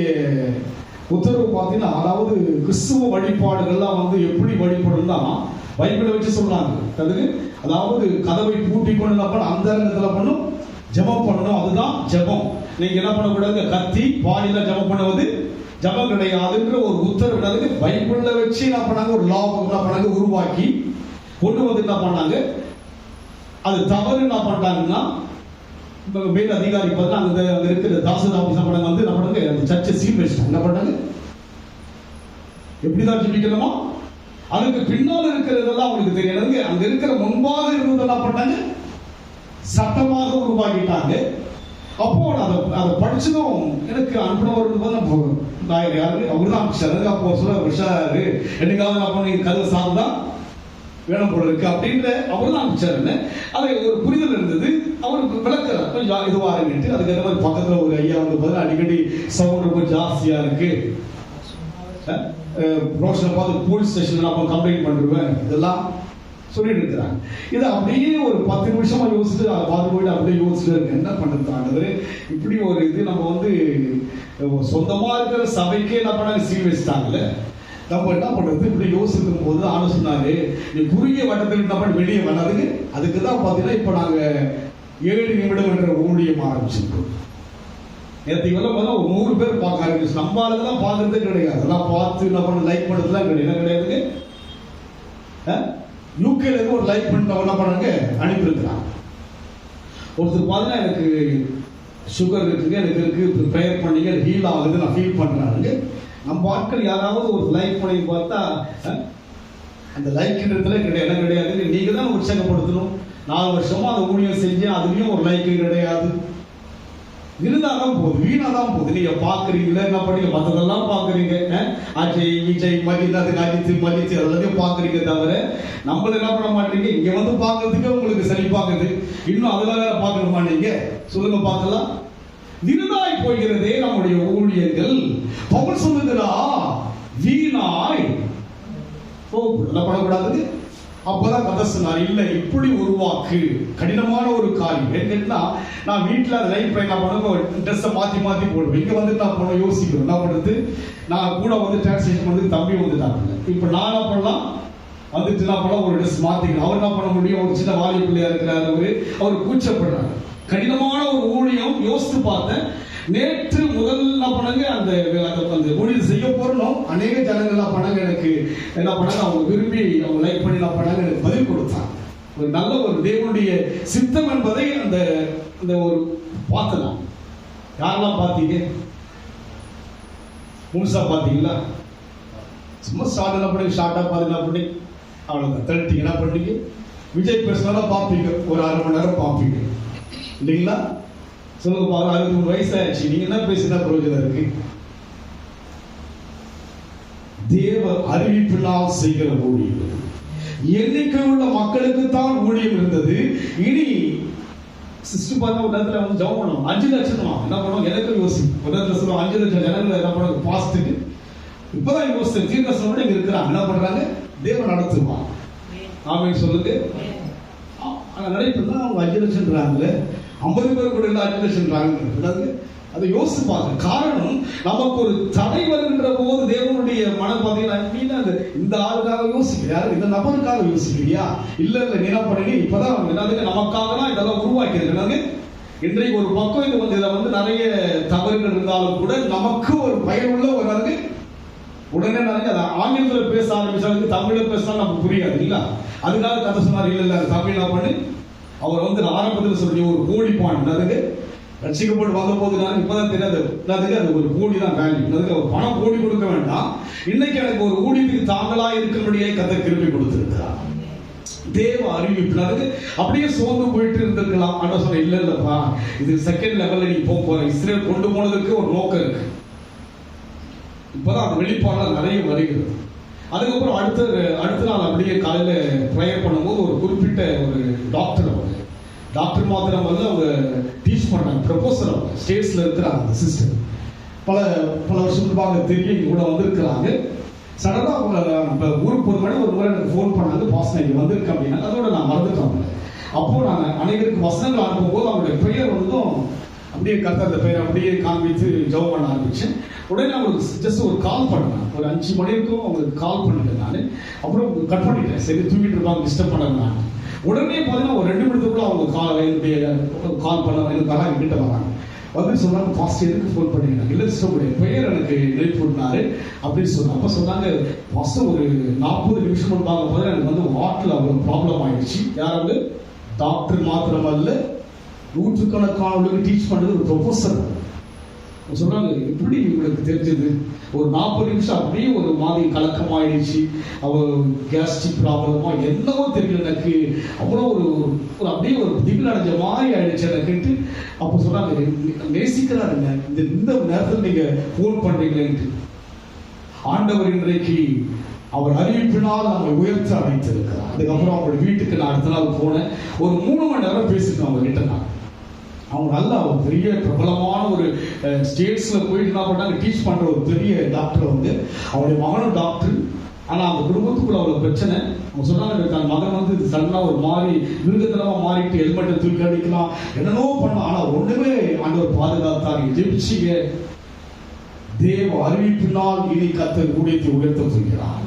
உத்தரவு பார்த்தீங்கன்னா, அதாவது கிறிஸ்துவ வழிபாடுகள்லாம் வந்து எப்படி வழிபடும்னா பைபிளை வச்சு சொல்றாங்க. அதாவது கதவை பூட்டி கொண்டு அந்த இடத்துல பண்ணும் ஜெபம் பண்ணணும், அதுதான் ஜெபம். நீங்க என்ன பண்ணக்கூடாது, கத்தி வாயில ஜெபம் பண்ணுவது ஜெபம் கிடையாதுன்ற ஒரு உத்தரவு பைபிள்ல வச்சு என்ன பண்ணாங்க, ஒரு லா என்ன பண்ணாங்க உருவாக்கி கொண்டு வந்து என்ன பண்ணாங்க. அது தவறு என்ன பண்ணிட்டாங்கன்னா மேல் அதிகாரி பார்த்தா அங்க இருக்கிற தாசர் ஆபீஸ் பண்ணாங்க வந்து என்ன பண்ணாங்க, அந்த சர்ச்சை சீல் வச்சுட்டாங்க. என்ன பண்ணாங்க, எப்படிதான் ஜெபிக்கணுமா அதுக்கு பின்னால் இருக்கிறதெல்லாம் அவங்களுக்கு தெரியாது. அங்க இருக்கிற முன்பாக இருந்தது என்ன பண்ணாங்க, சட்டமாக உருவாக்கிட்டாங்க. அப்போ அதை படிச்சதும் எனக்கு அனுப்பினவர் யாரு அவருதான் சரகா போ சொல்ல என்னைக்காவது நான் பண்ணி கதவை சார்ந்தா வேணும் போல இருக்கு அப்படின்ற அவரு தான் அனுப்பிச்சாருன்னு அது ஒரு புரிதல் இருந்தது. அவருக்கு விளக்குறாரு கொஞ்சம் இதுவா இருந்துட்டு. அதுக்கு மாதிரி பக்கத்துல ஒரு ஐயா வந்து பார்த்தா அடிக்கடி சவுண்ட் ரொம்ப ஜாஸ்தியா இருக்கு, ரோஷனை பார்த்து போலீஸ் ஸ்டேஷன்ல நான் கம்ப்ளைண்ட் பண்ணிடுவேன், இதெல்லாம் சொல்லிட்டு இருக்கிறாங்க. இதை அப்படியே ஒரு 10 நிமிஷமா யோசிச்சுட்டு அதை பார்த்து போயிட்டு அப்படியே யோசிச்சுட்டு இருக்கு என்ன பண்ணுறது. இப்படி ஒரு இது நம்ம வந்து சொந்தமா இருக்கிற சபைக்கே என்ன பண்ணாங்க சீல் வச்சுட்டாங்கல்ல. நம்ம என்ன பண்றது இப்படி யோசிக்கும் போது ஆன சொன்னாரு, நீ குறுகிய வட்டத்தில் என்ன பண்ண வெளியே வராதுங்க. அதுக்கு தான் பார்த்தீங்கன்னா இப்போ நாங்க 7 நிமிடம் என்ற ஊழியம் ஆரம்பிச்சிருக்கோம். நேற்று எல்லாம் ஒரு 100 பேர் பார்க்க ஆரம்பிச்சு. நம்ம ஆளுங்கெல்லாம் பார்க்கறதே கிடையாது, அதெல்லாம் பார்த்து என்ன பண்ண லைக் பண்ணுறதுலாம் கிடையாதுங்க. யூகேல இருந்து ஒரு லைக் பண்ண என்ன பண்ணாங்க அனுப்பியிருக்கிறாங்க. ஒருத்தர் பார்த்தீங்கன்னா எனக்கு சுகர் இருக்குங்க, எனக்கு இருக்கு, ப்ரேயர் பண்ணீங்க, ஹீல் ஆகுது, நான் ஃபீல் பண்றாங்க. நம்ம ஆட்கள் யாராவது ஒரு லைக் பண்ணி பார்த்தா அந்த லைக்ன்றதுல கிடையாது. நீங்க தான் உற்சாகப்படுத்தணும். 4 வருஷமா அந்த ஊழியம் செஞ்சு அதுலயும் ஒரு லைக் கிடையாது. இருந்தாதான் போகுது, வீணாதான் போகுது. நீங்க பாக்குறீங்களா என்ன பண்ணீங்க, மற்றதெல்லாம் பாக்குறீங்க, அஜய் விஜய் மகிழ்ந்து அஜித்து மகிழ்ச்சி எல்லாத்தையும் பாக்குறீங்க தவிர நம்மள என்ன பண்ண மாட்டீங்க. இங்க வந்து பாக்குறதுக்கு உங்களுக்கு சரி பாக்குது, இன்னும் அதெல்லாம் வேற பாக்கணுமா நீங்க சொல்லுங்க பார்க்கலாம். வீணாய் போகிறதே நம்முடைய ஊழியர்கள். பவுல் சொல்லுகிறா வீணாய் போகக்கூடாது. அப்பதான் கதை சொன்னார், இல்ல இப்படி உருவாக்கு கடினமான ஒரு காரியம் என்னன்னா, நான் வீட்டுல லைஃப் என்ன பண்ணுவேன், ட்ரெஸ்ஸை மாத்தி போடுவேன். இங்க வந்து நான் பண்ண யோசிக்கிறேன் என்ன பண்றது. நான் கூட வந்து டிரான்ஸ்லேஷன் வந்து தம்பி வந்துட்டாங்க. இப்ப நான் என்ன பண்ணலாம் வந்துட்டு நான் பண்ண ஒரு ட்ரெஸ் மாத்திக்கணும். அவர் என்ன பண்ண முடியும், ஒரு சின்ன வாலி பிள்ளையா இருக்கிறாரு, அவர் கூச்சப்படுறாரு. கடினமான ஒரு ஊழியம் யோசித்து பார்த்தேன். நேற்று முதல் என்ன பண்ணாங்க, அந்த ஊழியர் செய்ய போறோம். அநேக ஜனங்கள் என்ன பண்ணாங்க, எனக்கு என்ன பண்ணாங்க, அவங்க விரும்பி அவங்க லைக் பண்ணி என்ன பண்ணாங்க, எனக்கு பதில் கொடுத்தாங்க. ஒரு நல்ல ஒரு தேவனுடைய சித்தம் என்பதை அந்த ஒரு பார்த்தலாம். யாரெல்லாம் பார்த்தீங்க, முழுசா பார்த்தீங்களா? சும்மா ஸ்டார்ட் என்ன பண்ணி ஷார்ட்டா பார்த்து என்ன பண்ணி அவ்வளோதான் தள்ளிட்டீங்க. என்ன பண்ணீங்க, விஜய் பேசினாலும் பார்ப்பீங்க, ஒரு 1/2 மணி நேரம் பார்ப்பீங்க இல்லைங்களா? சொல்லுங்க பாருங்க, 63 வயசு ஆயிடுச்சு, நீங்க என்ன பேசினா பிரயோஜனம் இருக்கு? தேவ அறிவிப்பினால் செய்கிற ஊழியம். எண்ணிக்கை உள்ள மக்களுக்கு தான் ஊழியம் இருந்தது. இனி சிஸ்டர் பார்த்தா ஒரு நேரத்தில் வந்து ஜெபம் பண்ணுவோம். 5 லட்சம் என்ன பண்ணுவோம்? எனக்கு யோசிக்கும். ஒரு நேரத்தில் சொல்லுவோம் 5 லட்சம் ஜனங்கள் என்ன பண்ணுவாங்க? பாஸ்ட்டுக்கு இப்பதான் யோசிச்சு தீர்க்கதரிசனம் இங்க இருக்கிறாங்க. என்ன பண்றாங்க? தேவன் நடத்துவான். ஆமென் சொல்லுங்க. ஆனா நடைபெறா அவங்க 5 லட்சம்ன்றாங்க, 50 பேர் கூட இல்லை 5 லட்சம்ன்றாங்க. அதை யோசிப்பாங்க. காரணம், நமக்கு ஒரு தடை வருகின்ற போது தேவனுடைய மனம் பார்த்தீங்கன்னா இந்த ஆளுக்காக யோசிக்கிறியா, இந்த நபருக்காக யோசிக்கிறியா? இல்ல நீ என்ன பண்ணி இப்பதான் நமக்காக தான் இதெல்லாம் உருவாக்கி இருக்கிறாங்க. இன்றைக்கு ஒரு பக்கம் இது வந்து இதை வந்து நிறைய தவறுகள் இருந்தாலும் கூட நமக்கு ஒரு பயனுள்ள ஒரு உடனே நாளைக்கு அதை ஆங்கிலத்தில் பேச ஆரம்பிச்சாலும் தமிழில் பேசினா நமக்கு புரியாது இல்ல. அதுக்காக கதை சொன்னார். இல்ல தமிழ் என்ன பண்ணி அவர் வந்து ஆரம்பத்தில் சொல்லி ஒரு கோடி பாயிண்ட் அதுக்கு ரட்சிக்கப்பட்டு வந்த போது நான் இப்பதான் தெரியாது அது ஒரு கோடி தான் வேல்யூ. அதுக்கு ஒரு பணம் கோடி கொடுக்க வேண்டாம். இன்னைக்கு எனக்கு ஒரு ஊழியத்துக்கு தாங்களா இருக்கிறபடியே கதை திருப்பி கொடுத்திருக்கிறார். தேவ அறிவிப்பு அதுக்கு அப்படியே சோர்ந்து போயிட்டு இருந்திருக்கலாம். ஆனா சொல்ல இல்லப்பா, இது செகண்ட் லெவல்ல நீ போற. இஸ்ரேல் கொண்டு போனதுக்கு ஒரு நோக்கம் இருக்கு. இப்பதான் அந்த வெளிப்பாடுலாம் நிறைய வருகிறது. அதுக்கப்புறம் அடுத்த நாள் அப்படியே காலையில ப்ரேயர் பண்ணும்போது ஒரு குறிப்பிட்ட ஒரு டாக்டர் மாத்திரம் வந்து அவங்க டீச் பண்றாங்க. ப்ரொஃபஸர் அவங்க ஸ்டேட்ஸ்ல இருக்கிறாங்க. அந்த சிஸ்டர் பல வருஷம் முன்பாக தெரியும் கூட வந்திருக்கிறாங்க. சடனா அவங்க ஊருக்கு ஒரு முறை எனக்கு ஃபோன் பண்ணாங்க. பாஸ் இங்க வந்திருக்கு அப்படின்னா அதோட நான் மறந்துட்டேன். அப்போ நான் அனைவருக்கு வசனங்கள் அனுப்பும்போது அவங்களுடைய பெயர் வந்ததும் அப்படியே கத்த அந்த பெயர் அப்படியே காண்பித்து ஜெபம் பண்ண ஆரம்பிச்சேன். உடனே அவங்களுக்கு ஜஸ்ட் ஒரு கால் பண்ணேன். ஒரு 5 மணி இருக்கும் அவங்களுக்கு கால் பண்ணிட்டேன் நான். அப்புறம் கட் பண்ணிட்டேன். சரி தூங்கிட்டு இருப்பாங்க, டிஸ்டர்ப் பண்ண நான். உடனே பார்த்தீங்கன்னா ஒரு 2 நிமிடத்துக்குள்ள அவங்க கால் பண்ண எனக்கு கிட்ட வராங்க. வந்து சொன்னாங்க, பாஸ்டர் எதுக்கு ஃபோன் பண்ணிருக்காங்க? இல்லை சிஸ்டருடைய பெயர் எனக்கு நினைப்புனாரு அப்படின்னு சொன்னாங்க. அப்போ சொன்னாங்க, பாஸ்டர் ஒரு 40 நிமிஷம் முன்பாக போது எனக்கு வந்து ஹார்ட்ல அவ்வளோ ப்ராப்ளம் ஆயிடுச்சு. யாராவது டாக்டர் மாத்திரமல்ல, நூற்றுக்கணக்கானவர்களுக்கு டீச் பண்றது ஒரு ப்ரொஃபஸர். சொல்றாங்க, எப்படி உங்களுக்கு தெரிஞ்சது? ஒரு 40 நிமிஷம் அப்படியே ஒரு மாதிரி கலக்கமாயிடுச்சு. அவ கேஸ்ட்ரிக் ப்ராப்ளமா என்னவோ தெரியல எனக்கு. அவ்வளோ ஒரு அப்படியே ஒரு திகில் அடைஞ்ச மாதிரி ஆயிடுச்சு எனக்குன்ட்டு. அப்போ சொன்னாங்க, நேசிக்கிறாருங்க, இந்த நேரத்தில் நீங்க ஃபோன் பண்றீங்களேன்ட்டு. ஆண்டவர் இன்றைக்கு அவர் அறிவிப்பினால் நம்மை உயர்த்த அழைத்திருக்கிறார். அதுக்கப்புறம் அவங்களுடைய வீட்டுக்கு நான் அடுத்த நாள் போனேன். ஒரு 3 மணி நேரம் பேசிட்டேன் அவங்க கிட்ட. நான் அவங்க நல்ல ஒரு பெரிய பிரபலமான ஒரு ஸ்டேட்ஸ்ல போயிட்டு என்ன பண்ணாங்க, டீச் பண்ற ஒரு பெரிய டாக்டர் வந்து அவருடைய மகனும் டாக்டர். ஆனா அந்த குடும்பத்துக்குள்ள அவ்வளவு பிரச்சனை. அவங்க சொன்னாங்க, தன் மகன் வந்து சடனா ஒரு மாதிரி மிருகத்தனமா மாறிட்டு ஹெல்மெட்டை தூக்கி அடிக்கலாம், என்னென்னோ பண்ணலாம். ஆனா ஒண்ணுமே ஆண்டவர் பாதுகாத்தாங்க. ஜெபிச்சிங்க. தேவ அறிவிப்பினால் இனி கர்த்தர் ஊழியத்தை உயர்த்த சொல்கிறார்.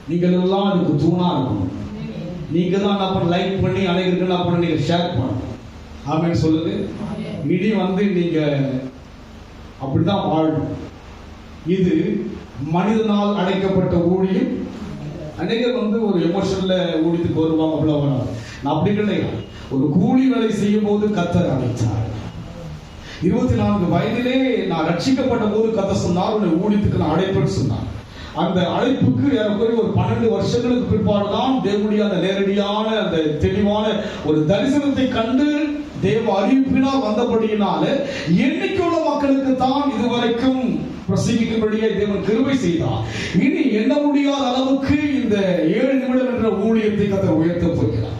நீங்கள் எல்லாம் அதுக்கு தூணா இருக்கணும். நீங்க தான் என்ன பண்ண லைக் பண்ணி அனைவருக்கு என்ன பண்ண நீங்க ஷேர் பண்ணணும். ஆமென் சொல்லுங்க. இனி வந்து நீங்க அப்படிதான் வாழணும். இது மனிதனால் அடைக்கப்பட்ட ஊழியம். அநேகர் வந்து ஒரு எமோஷன்ல ஊழியத்துக்கு வருவாங்க, அப்படிலாம் வராது. நான் அப்படி கிடையாது. ஒரு கூலி வேலை செய்யும் போது கர்த்தர் அழைத்தார். 24 வயதிலே நான் ரட்சிக்கப்பட்ட போது கர்த்தர் சொன்னார், உன்னை ஊழியத்துக்கு நான் அழைப்பேன்னு சொன்னார். அந்த அழைப்புக்கு ஏறக்குறைய ஒரு 12 வருஷங்களுக்கு பிற்பாடுதான் தேவனுடைய அந்த நேரடியான அந்த தெளிவான ஒரு தரிசனத்தை கண்டு தேவ அறிவிப்பினால் வந்தபடியினால எண்ணிக்கையுள்ள மக்களுக்கு தான் இதுவரைக்கும் பிரசங்கிக்கும்படியே தேவன் கிருபை செய்தார். இனி எண்ண முடியாத அளவுக்கு இந்த 7 நிமிடம் என்ற ஊழியத்தை கர்த்தர் உயர்த்த போகிறார்.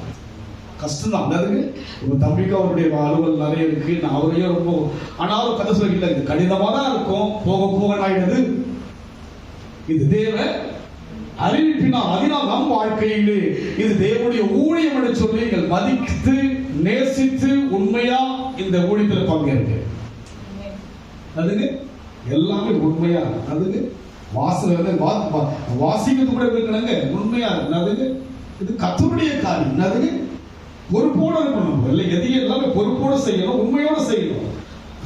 கஷ்டம் தான். அதாவது உங்க தம்பிக்கு அவருடைய அலுவல் நிறைய இருக்கு. நான் அவரையும் ரொம்ப ஆனாலும் கதை சொல்ல இது கடினமா தான் இருக்கும். போக போக ஆயிடுது. இது தேவ அறிவிப்பினால். அதனால் நம் வாழ்க்கையிலே இது தேவனுடைய ஊழியம் என்று சொல்லி நீங்கள் மதித்து நேசித்து உண்மையா இந்த ஊழியத்தில் பங்கேற்க. அதுக்கு எல்லாமே உண்மையா அதுக்கு வாசிக்கிறது கூட இருக்கணுங்க. உண்மையா அதுக்கு இது கர்த்தருடைய காரியம். அதுக்கு பொறுப்போடு இருக்கணும். இல்லை எதையும் எல்லாமே பொறுப்போடு செய்யணும், உண்மையோடு செய்யணும்,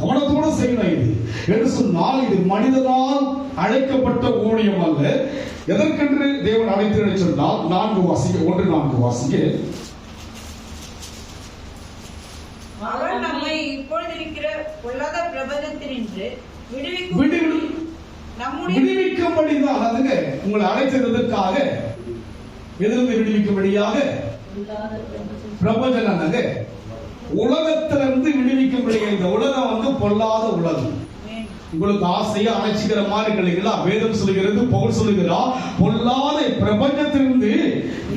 கவனத்தோடு செய்யணும். இது என்று சொன்னால் இது மனிதனால் அழைக்கப்பட்ட ஊழியம் அல்ல. எதற்கென்று தேவன் அழைத்து சொன்னால் 4 வாசிக்க 1-4 வாசிக்க. அவர் நம்மை இப்பொழுது இருக்கிற பொல்லாத பிரபஞ்சத்தினின்று விடுவிக்கும்படிதான். அதுங்க உங்களை அழைத்ததற்காக எதிர்ந்து விடுவிக்கும்படியாக பிரபஞ்சம் உலகத்திலிருந்து விடுவிக்கும்படியாக. இந்த உலகம் வந்து பொல்லாத உலகம். உங்களுக்கு ஆசையா அணைச்சிக்கிற மாதிரி கிடைக்கல. வேதம் சொல்லுகிறது, பவுல் சொல்லுகிறார், பொல்லாத பிரபஞ்சத்திலிருந்து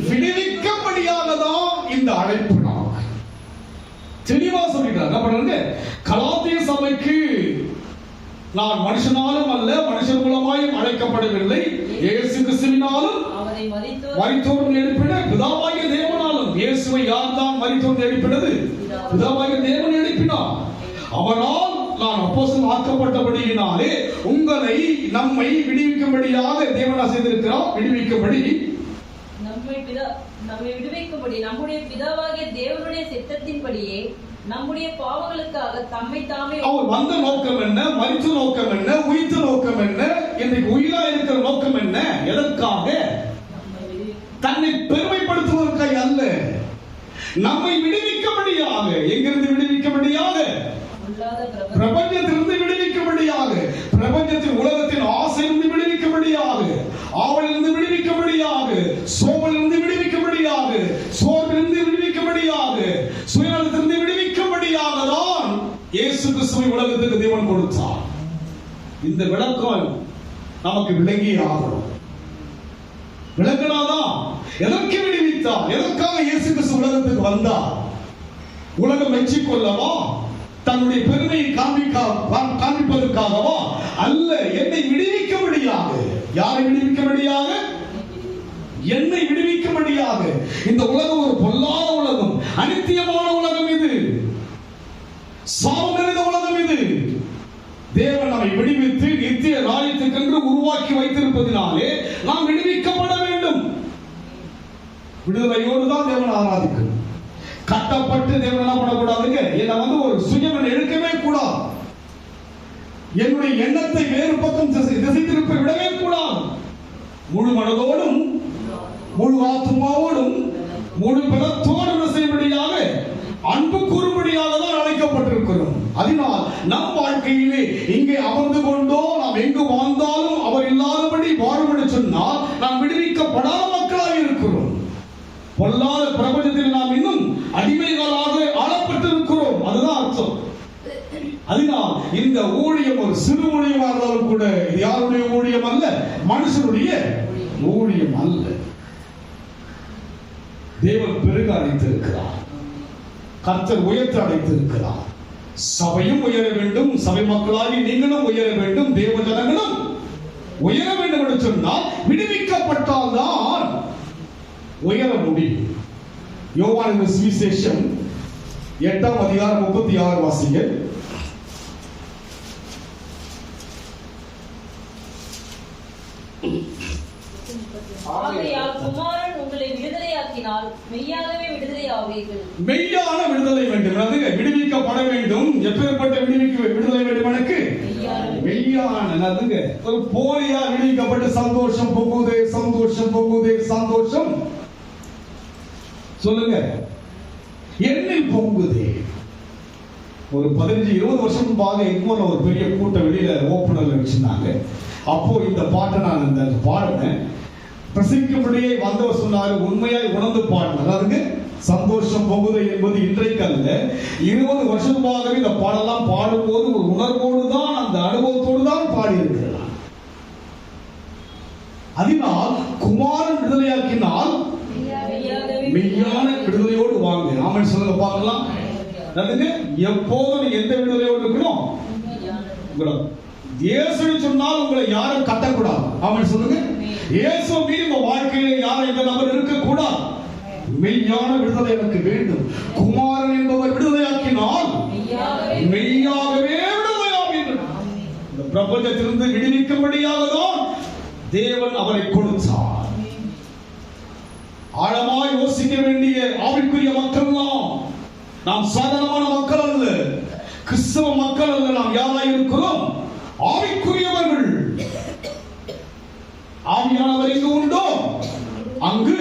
விடுவிக்கும்படியாக தான் இந்த அழைப்பு. நான் தெளிவா சொல்லிட்டாங்க. கலாத்திய சபைக்கு நான் மனுஷனாலும் அல்ல மனுஷன் மூலமாயும் அழைக்கப்படவில்லை, இயேசு கிறிஸ்துவினாலும் மரித்தோர் எழுப்பின பிதாவாகிய தேவனாலும். இயேசுவை யார் தான் மரித்தோர் எழுப்பினது? பிதாவாகிய தேவன் எழுப்பினார். அவரால் நான் அப்போஸ்தலன் ஆக்கப்பட்டபடியினாலே உங்களை நம்மை விடுவிக்கும்படியாக தேவன் செய்திருக்கிறார். விடுவிக்கும்படி நம்மை விடுவிக்கும்படி நம்முடைய பிதாவாகிய தேவனுடைய சித்தத்தின்படியே நம்முடைய பாவங்களுக்காக தம்மை தாமே. அவர் வந்த நோக்கம் என்ன? மரித்த நோக்கம் என்ன? உயிர்த்த நோக்கம் என்ன? இன்றைக்கு உயிரா இருக்கிற நோக்கம் என்ன? எதற்காக? தன்னை பெருமைப்படுத்துவதற்காக அல்ல, நம்மை விடுவிக்கும்படியாக. எங்கிருந்து விடுவிக்கும்படியாக? பிரபஞ்சத்திலிருந்து விடுவிக்கும்படியாக, பிரபஞ்சத்தின் உலகத்தின் ஆசையிலிருந்து விடுவிக்கும்படியாக, ஆவலிலிருந்து விடுவிக்கும்படியாக, சோம்பலிலிருந்து விடுவிக்கும்படியாக, சோர்விலிருந்து விடுவிக்கும்படியாக, சுயநலத்திலிருந்து விடுவிக்கும்படியாக தான் இயேசு கிறிஸ்துவை உலகத்துக்கு தேவன் கொடுத்தார். இந்த விளக்கம் நமக்கு விளங்கியே ஆகணும். விளங்கினாதான் எதற்கு விடுவித்தார்? எதற்காக இயேசு கிறிஸ்து உலகத்துக்கு வந்தார்? உலகம் மெச்சிக்கொள்ளவா? தன்னுடைய பெருமையை காண்பிப்பதற்காகவா? அல்ல, என்னை விடுவிக்கும்படியாக. யாரை விடுவிக்கும்படியாக? என்னை விடுவிக்கும்படியாக. இந்த உலகம் ஒரு பொல்லாத உலகம், அநித்தியமான உலகம், இது சாபம் நிறைந்த உலகம். இது தேவன் நம்மை விடுவித்து நித்திய ராஜ்யத்துக்கென்று உருவாக்கி வைத்திருப்பதினாலே நாம் விடுவிக்கப்பட வேண்டும். விடுதலையோடு தான் தேவன் ஆராதிக்கணும். கட்டப்பட்டு தேவன் என்ன பண்ணக்கூடாதுங்க? என்னை ஒரு சுயமன் எடுக்கவே கூடாது. என்னுடைய எண்ணத்தை வேறு பக்கம் திசை திருப்ப விடவே கூடாது. முழு மனதோடும் முழு ஆத்மாவோடும் முழு பலத்தோடு செய்யும்படியாக அன்பு கூறும்படியாக தான் அழைக்கப்பட்டிருக்கிறோம். அதனால் நம் வாழ்க்கையிலே இங்கே அமர்ந்து கொண்டோ நாம் எங்கு வாழ்ந்தாலும் அவர் இல்லாதபடி வாழும் என்று சொன்னால் நாம் விடுவிக்கப்படாத மக்களாக இருக்கிறோம். பொல்லாத பிரபஞ்சத்தில் நாம் இன்னும் அடிமைகளாக ஆளப்பட்டிருக்கிறோம். அதுதான் அர்த்தம். அதனால் இந்த ஊழியம் ஒரு சிறு ஊழியமாக இருந்தாலும் கூட இது யாருடைய ஊழியம் அல்ல, மனுஷனுடைய ஊழியம் அல்ல. தேவன் பெருக அழைத்திருக்கிறார், கர்த்தர் உயர்த்த அழைத்திருக்கிறார். சபையும் உயர வேண்டும், சபை மக்களாகி நீங்களும் உயர வேண்டும், தேவ ஜனங்களும் உயர வேண்டும் என்று சொன்னால் விடுவிக்கப்பட்டால் தான் உயர முடியும். யோவானின் சுவிசேஷம் 8ஆம் அதிகாரம் 36 வாசிங்க. ஆகையால் குமாரன் உங்களை விடுதலையாக்கினால் மெய்யாகவே விடுதலை ஆவீர்கள். மெய்யான விடுதலை வேண்டும். அதுங்க விடுவிக்கப்பட வேண்டும். எப்பேற்பட்ட விடுதலை வேண்டும்? எனக்கு மெய்யான. அதுங்க ஒரு போலியா விடுவிக்கப்பட்டு சந்தோஷம் போகுதே, சந்தோஷம் போகுதே, சந்தோஷம் சொல்லுங்க என்னில் பொங்குதே. ஒரு 15-20 வருஷம் முன்பாக எங்கூர்ல ஒரு பெரிய கூட்ட வெளியில ஓப்பனர்ல வச்சிருந்தாங்க. அப்போ இந்த பாட்டை நான் இந்த பாடினேன். பிரசிக்கும்படியே வந்தவர் சொன்னாரு, உண்மையாய் உணர்ந்து பாடினார். அதாவது சந்தோஷம் போகுது என்பது இன்றைக்கு அல்ல, 20 வருஷமாகவே இந்த பாடலாம் பாடும்போது ஒரு உணர்வோடு தான், அந்த அனுபவத்தோடு தான் பாடி இருக்கிறார். அதனால் குமாரன் விடுதலையாக்கினால் மெய்யான விடுதலையோடு வாங்க. ஆமென் சொல்லுங்க பார்க்கலாம். அதுக்கு எப்போதும் எந்த விடுதலையோடு இருக்கணும்? இயேசு சொன்னால் உங்களை யாரும் கட்டக்கூடாது. ஆமென் சொல்லுங்க. இயேசு மீது உங்க வாழ்க்கையில யாரும் எந்த நபர் இருக்கக்கூடாது. மெய்யான விடுதலை எனக்கு வேண்டும். குமாரன் என்பவர் விடுதலையாக்கினால் மெய்யாகவே விடுதலையாவீர்கள். இந்த பிரபஞ்சத்திலிருந்து விடுவிக்கும்படியாக தான் தேவன் அவரை கொடுத்தார். ஆழமாய் யோசிக்க வேண்டிய ஆவிக்குரிய மக்கள் நாம் சாதாரணமான மக்கள் அல்ல, கிறிஸ்தவ மக்கள் அல்ல. நாம் யாராய் இருக்கிறோம்? ஆவிக்குரியவர்கள். ஆவியானவர் எங்கு உண்டோ அங்கு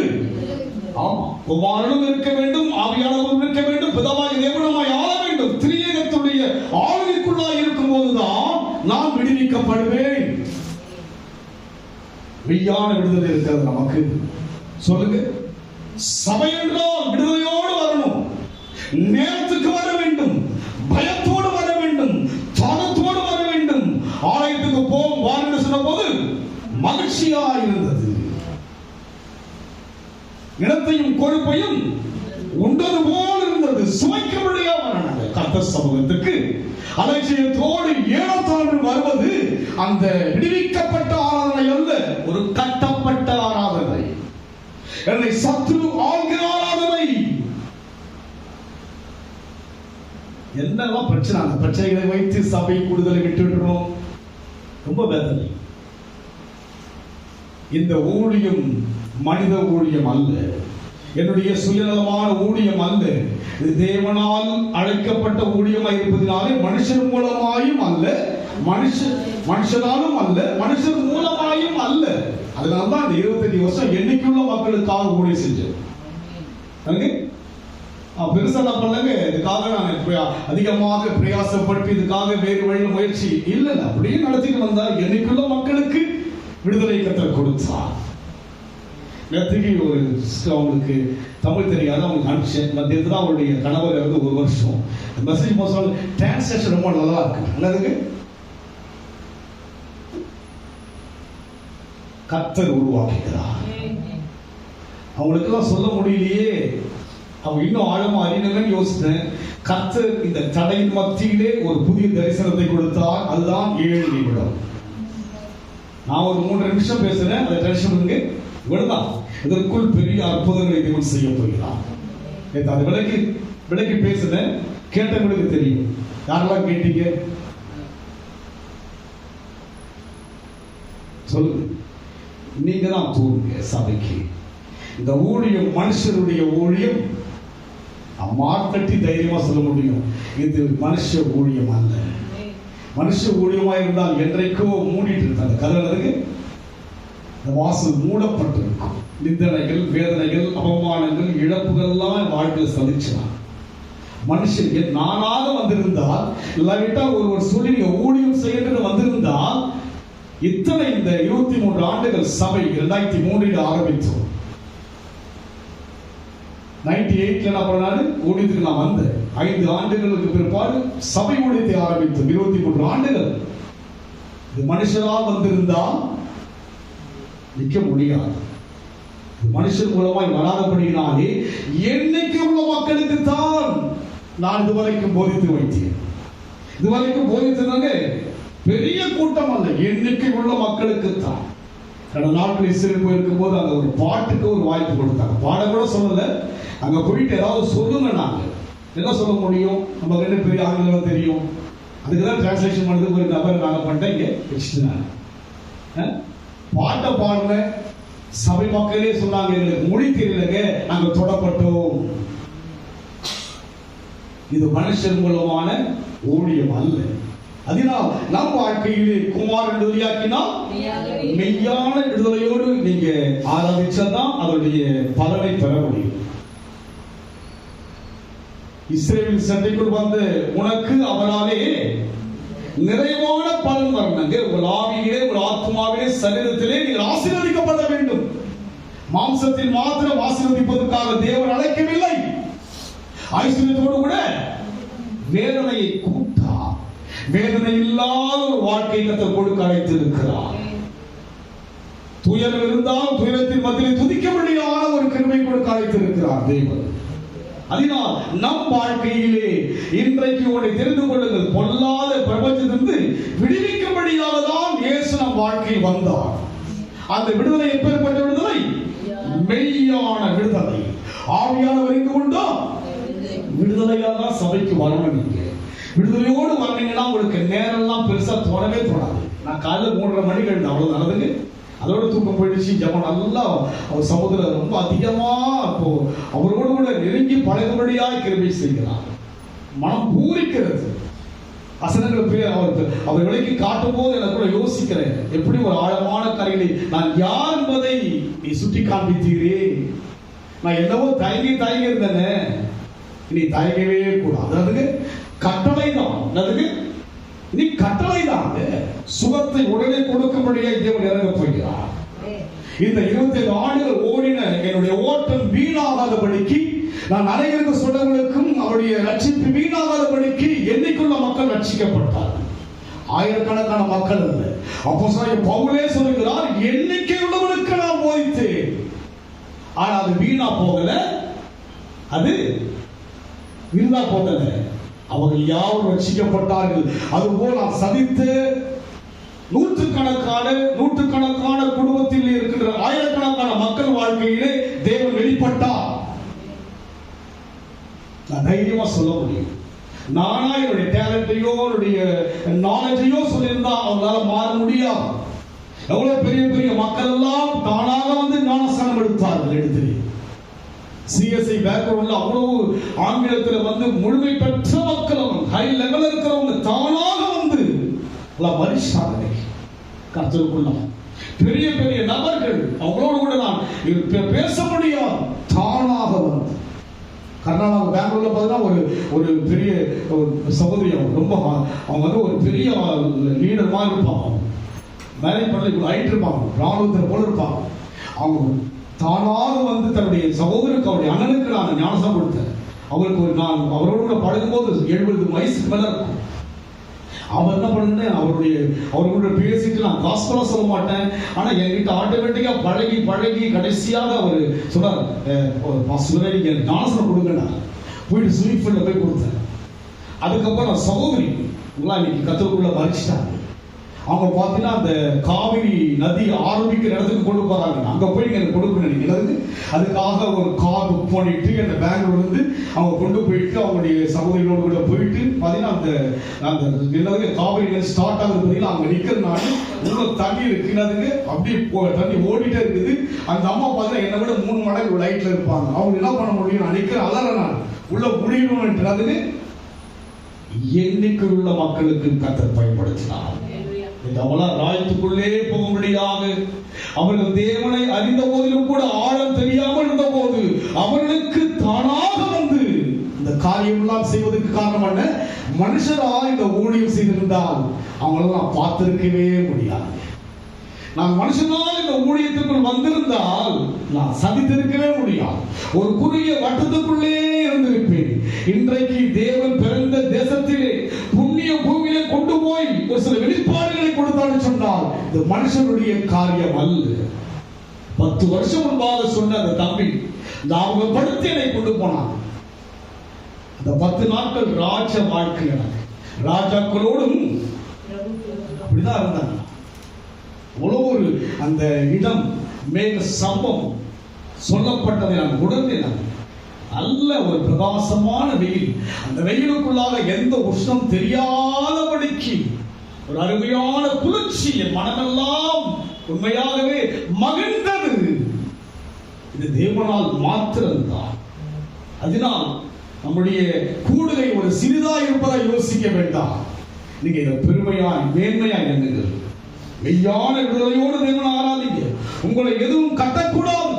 குமாரனும் இருக்க வேண்டும், ஆவியானவரும் இருக்க வேண்டும், பிதாவாகிய தேவனுமாய் ஆள வேண்டும். திரியேகத்துடைய ஆளுகைக்குள்ளாய் இருக்கும் போதுதான் நான் விடுவிக்கப்படுவேன். மெய்யான விடுதலை இருக்கிறது நமக்கு. சொல்லுங்க. சபை என்றால் விடுதலையோடு வரணும், நேரத்துக்கு வர வேண்டும், பயத்தோடு வர வேண்டும், தாகத்தோடு வர வேண்டும், இனத்தையும் கொழுப்பையும் உண்டது போல் இருந்தது. சுவைக்கும்படியா வராங்க கர்த்தர் சமூகத்துக்கு அலட்சியத்தோடு ஏனத்தாண்டு வருவது அந்த விடுவிக்கப்பட்ட ஆராதனை அல்ல, ஒரு கட்டப்பட்ட ஆராதனை, என்னை சத்ரு ஆள்கிற ஆராதனை. என்னெல்லாம் பிரச்சனை, அந்த பிரச்சனைகளை வைத்து சபை கூடுதலை விட்டுடுறோம். ரொம்ப வேதனை. இந்த ஊழியம் மனித ஊழியம் அல்ல, என்னுடைய சுயநலமான ஊழியம் அல்ல, இது தேவனால் அழைக்கப்பட்ட ஊழியமாய் இருப்பதினாலே மனுஷர் மூலமாயும் அல்ல, மனுஷனாலும் அல்ல, மனுஷர் மூலமாயும் அல்ல. அதனால்தான் இந்த 25 வருஷம் எண்ணிக்கையுள்ள மக்களுக்காக ஊழியம் செஞ்சேன். பெருசா நான் பண்ணலங்க, இதுக்காக நான் அதிகமாக பிரயாசப்பட்டு இதுக்காக வேறு வழியில் முயற்சி இல்லை, அப்படியே நடத்திட்டு வந்தார். எண்ணிக்கையுள்ள மக்களுக்கு விடுதலை கர்த்தர் கொடுத்தார். நேற்றுக்கு ஒரு அவங்களுக்கு தமிழ் தெரியாது, அவங்களுக்கு அனுப்பிச்சேன். மத்தியத்தில் அவருடைய கணவர் இருந்து 1 வருஷம். மெசேஜ் மோசம் டிரான்ஸ்லேஷன் ரொம்ப நல்லா இருக்கு. நல்லதுக்கு கர்த்தர் உருவாக்குகிறார். அவங்களுக்கெல்லாம் சொல்ல முடியலையே, அவங்க இன்னும் ஆழமா அறியணும்னு யோசித்தேன். கர்த்தர் இந்த தடையின் மத்தியிலே ஒரு புதிய தரிசனத்தை கொடுத்தார். அதுதான் 7 நிமிடம். நான் ஒரு 3 நிமிஷம் பேசுறேன், அந்த டென்ஷன் இவ்வளவுதான். இதற்குள் பெரிய அற்புதங்களை தேவன் செய்ய போகிறார். அது விலைக்கு பேசுனேன், கேட்டவங்களுக்கு தெரியும். யாரெல்லாம் கேட்டீங்க சொல்லுங்க. நீங்க தான் தூருங்க சபைக்கு. இந்த ஊழியம் மனுஷருடைய ஊழியம். மார்த்தட்டி தைரியமா சொல்ல முடியும், இது மனுஷ ஊழியம் அல்ல. மனுஷ ஊழியமா இருந்தால் என்றைக்கோ மூடிட்டு இருக்காங்க. கதவுக்கு வாசல் மூடப்பட்டிருக்கும். நிந்தனைகள், வேதனைகள், அவமானங்கள், இழப்புகள்லாம் வாழ்க்கையில் சந்திச்சான். மனுஷன் நானாக வந்திருந்தால், இல்லாவிட்டா ஒரு சொல்லி ஊழியம் செய்ய வந்திருந்தால், இத்தனை இந்த 23 ஆண்டுகள் சபை 2003 ஆரம்பித்தோம். 98 நான் பண்ணாரு ஊழியத்துக்கு நான் வந்தேன். 5 ஆண்டுகளுக்கு பிற்பாடு சபை ஊழியத்தை ஆரம்பித்தோம். 23 ஆண்டுகள். இது மனுஷரால் வந்திருந்தால் நிற்க முடியாது. மனுஷன் மூலமாய் வராதபடியினாலே எண்ணிக்கை உள்ள மக்களுக்கு தான் நான் இதுவரைக்கும் போதித்து வைத்தேன். இதுவரைக்கும் போதித்ததாங்க பெரிய கூட்டம் அல்ல, எண்ணிக்கை உள்ள மக்களுக்கு தான். கடந்த நாட்கள் இஸ்ரேல் போயிருக்கும் போது அங்க ஒரு பாட்டுக்கு ஒரு வாய்ப்பு கொடுத்தாங்க. பாட கூட சொல்லல, அங்க போயிட்டு ஏதாவது சொல்லுங்க. நாங்க என்ன சொல்ல முடியும், நமக்கு என்ன பெரிய ஆங்கிலம் தெரியும். அதுக்குதான் டிரான்ஸ்லேஷன் பண்ணது ஒரு நபர் நாங்க பண்ணிட்டேன், இங்க வச்சுட்டு பாட்டை பாடுற சபை மக்களே சொன்னாங்க, எங்களுக்கு மொழி தெரியலங்க, நாங்க தொடப்பட்டோம். இது மனுஷன் மூலமான ஊழியம் அல்ல. அதனால் நம் வாழ்க்கையிலே குமாரன் விடுதலையாக்கினால் மெய்யான விடுதலையோடு நீங்க ஆராதிச்சாதான் அதனுடைய பலனை பெற முடியும். இஸ்ரேல் சண்டைக்குள் வந்து உனக்கு அவராலே நிறைவான பலன் வரணுங்க. உங்கள் ஆவியிலே, உங்கள் ஆத்மாவிலே, சரீரத்திலே நீங்கள் ஆசீர்வதிக்கப்பட வேண்டும். மாம்சத்தில் மாத்திரம் ஆசீர்வதிப்பதற்காக தேவன் அழைக்கவில்லை. ஐஸ்வர்யத்தோடு கூட வேதனையை கூட்டா, வேதனை இல்லாத ஒரு வாழ்க்கை கர்த்தர் கொடுக்க அழைத்திருக்கிறார். துயரம் இருந்தால் துயரத்தின் மத்தியில் துதிக்கும்படியான ஒரு கிருபை கொடுக்க அழைத்திருக்கிறார் தேவன். அதனால் நம் வாழ்க்கையிலே இன்றைக்கு உன்னை தெரிந்து கொள்ளுங்கள், பொல்லாத பிரபஞ்சத்திலிருந்து விடுவிக்கும்படியாக தான் இயேசு நம் வாழ்க்கையில் வந்தார். அந்த விடுதலை எப்பேற்பட்ட விடுதலை? மெய்யான விடுதலை. ஆவியானவர் எங்கு உண்டோ விடுதலையாக தான் சபைக்கு வரணும். நீங்க விடுதலையோடு வரீங்கன்னா உங்களுக்கு நேரம்லாம் பெருசா தோணவே தோணாது. நான் காலையில் 3:30 மணிக்கு எழுந்து அவ்வளவு நடந்துங்க, அதோட தூக்கம் போயிடுச்சு. ஜபம் நல்லா அவர் சமுதிரம் ரொம்ப அதிகமா இப்போ அவரோடு கூட நெருங்கி பழகும்படியாய் கிருபை செய்கிறார். மனம் பூரிக்கிறது. வசனங்கள் பேர் அவர் விலைக்கு காட்டும் போது எனக்கு கூட யோசிக்கிறேன், எப்படி ஒரு ஆழமான கரையிலே நான் யார் என்பதை நீ சுட்டி காண்பித்தீரே. நான் என்னவோ தயங்கி இருந்தேனே, நீ தயங்கவே கூடாது. அதுக்கு கட்டளை தான், அதுக்கு நீ கட்டளை தான். சுகத்தை உடனே கொடுக்கும்படியாக தேவன் இறங்க போகிறார். இந்த 25 ஆண்டுகள் ஓடின என்னுடைய ஓட்டம் வீணாகாதபடிக்கு, நான் அனைவருக்கு சொன்னவர்களுக்கும் அவருடைய ரட்சிப்பு வீணாகாதபடிக்கு எண்ணிக்கையுள்ள மக்கள் ரட்சிக்கப்பட்டார்கள். ஆயிரக்கணக்கான மக்கள் அல்ல. அப்போஸ்தலனாகிய பவுலே சொல்லுகிறார், எண்ணிக்கை உள்ளவர்களுக்கு நான் போதித்தேன். ஆனா அது வீணா போகல, அது வீணா போகல. அவர்கள் யாரும் ரட்சிக்கப்பட்டார்கள். அதுபோல் நான் சதித்து நூற்றுக்கணக்கான குடும்பத்தில் இருக்கின்ற ஆயிரக்கணக்கான மக்கள் வாழ்க்கையிலே தேவன் வெளிப்பட்டார். நான் தைரியமா சொல்ல முடியும். நானா என்னுடைய டேலண்டையோ என்னுடைய நாலேஜையோ சொல்லியிருந்தா அவங்களால மாற முடியாது. எவ்வளவு பெரிய பெரிய மக்கள் எல்லாம் தானாக வந்து ஞானஸ்நானம் எடுத்தார்கள். எடுத்து சிஎஸ்ஐ பேக்ரவுண்ட்ல அவ்வளவு ஆங்கிலத்தில் வந்து முழுமை பெற்ற மக்கள், ஹை லெவல் இருக்கிறவங்க தானாக வந்து மரிச்சாங்க. கர்த்தருக்குள்ள பெரிய பெரிய நபர்கள், அவங்களோடு கூட நான் பேச முடியாது, தானாக வந்து. கர்நாடகா பெங்களூர்ல பார்த்தீங்கன்னா ஒரு பெரிய சகோதரி, ரொம்ப அவங்க வந்து ஒரு பெரிய லீடர் மாதிரி இருப்பாங்க. மேரேஜ் பண்ணல இவ்வளவு ஹைட் இருப்பாங்க, ராணுவத்தில் போல இருப்பாங்க. அவங்க தானாக வந்து தன்னுடைய சகோதரருக்கு, அவருடைய அண்ணனுக்கு நான் ஞானஸ்நானம் கொடுத்தேன். அவருக்கு நான் அவரோடு கூட பழகும்போது 70 வயசுக்கு மேல இருக்கும். அவர் என்ன பண்ண, அவரோட பேசிட்டு நான் காஸ்பலா சொல்ல மாட்டேன், ஆனா என்கிட்ட ஆட்டோமேட்டிக்கா பழகி கடைசியாக அவர் சொல்றாரு, நீங்க ஞானஸ்நானம் கொடுங்கண்ணா. போயிட்டு ஸ்விமிங் பூல்ல போய் கொடுத்தேன். அதுக்கப்புறம் நான் சகோதரி இன்னைக்கு கத்தருக்குள்ள மறிச்சிட்டாங்க. அவங்க பார்த்தீங்கன்னா அந்த காவிரி நதி ஆரம்பிக்கிற இடத்துக்கு கொண்டு போறாங்க. அங்க போய் நீங்க கொடுக்கணும் நினைக்கிறது. அதுக்காக ஒரு கார் புக் பண்ணிட்டு அந்த பெங்களூர்ல இருந்து அவங்க கொண்டு போயிட்டு அவங்களுடைய சகோதரிகளோடு கூட போயிட்டு பார்த்தீங்கன்னா அந்த காவிரி நதி ஸ்டார்ட் ஆகுது. பார்த்தீங்கன்னா அங்க நிக்கிறதுனால உள்ள தண்ணி இருக்குதுங்க, அப்படியே தண்ணி ஓடிட்டே இருக்குது. அந்த அம்மா பார்த்தீங்கன்னா என்னை விட 3 மடங்கு லைட்ல இருப்பாங்க. அவங்க என்ன பண்ண முடியும், நினைக்கிறேன் அலற நான் உள்ள முடியணும்ன்றது எண்ணிக்கை உள்ள மக்களுக்கு கர்த்தர் பயன்படுத்தினார். ராஜ்யத்துக்குள்ளே போகும்படியாக அவர்கள் தேவனை அறிந்த போதிலும் கூட ஆழம் தெரியாமல் இருந்த போது அவர்களுக்கு தானாக வந்து இந்த காரியம் எல்லாம் செய்வதற்கு காரணம் என்ன, மனுஷரா இந்த ஊழியம் செய்திருந்தால் அவங்களெல்லாம் பார்த்திருக்கவே முடியாது. நான் மனுஷனால் இந்த ஊழியத்துக்குள் வந்திருந்தால் நான் சந்தித்திருக்கவே முடியாது. ஒரு குறுகிய வட்டத்துக்குள்ளே இருந்திருப்பேன். இன்றைக்கு தேவன் பிறந்த தேசத்திலே புண்ணிய பூமியிலே கொண்டு போய் ஒரு சில வெளிப்பாடுகளை கொடுத்தான்னு சொன்னால் இது மனுஷனுடைய காரியம் அல்ல. 10 வருஷம் முன்பாக சொன்ன அந்த தம்பி ஞாபகப்படுத்தி என்னை கொண்டு போனான். அந்த 10 நாட்கள் ராஜ வாழ்க்கை. எனக்கு ராஜாக்களோடும் அப்படிதான் இருந்தாங்க. ஒரு அந்த இடம் மேல சம்பவம் சொல்லப்பட்டதை நான் உணர்ந்தேன். நல்ல ஒரு பிரகாசமான வெயில், அந்த வெயிலுக்குள்ளாக எந்த உஷ்ணம் தெரியாதபடிக்கு ஒரு அருமையான குளிர்ச்சி, என் மனமெல்லாம் உண்மையாகவே மகிழ்ந்தது. இது தேவனால் மாத்திரம்தான். அதனால் நம்முடைய கூடுகை ஒரு சிறிதாய் இருப்பதை யோசிக்க வேண்டாம். நீங்க இதை பெருமையாய் மேன்மையாய் எண்ணுங்கள். மெய்யான விடுதலையோடு தேவனை ஆராதிங்க. உங்களை எதுவும் கட்டக்கூடாது,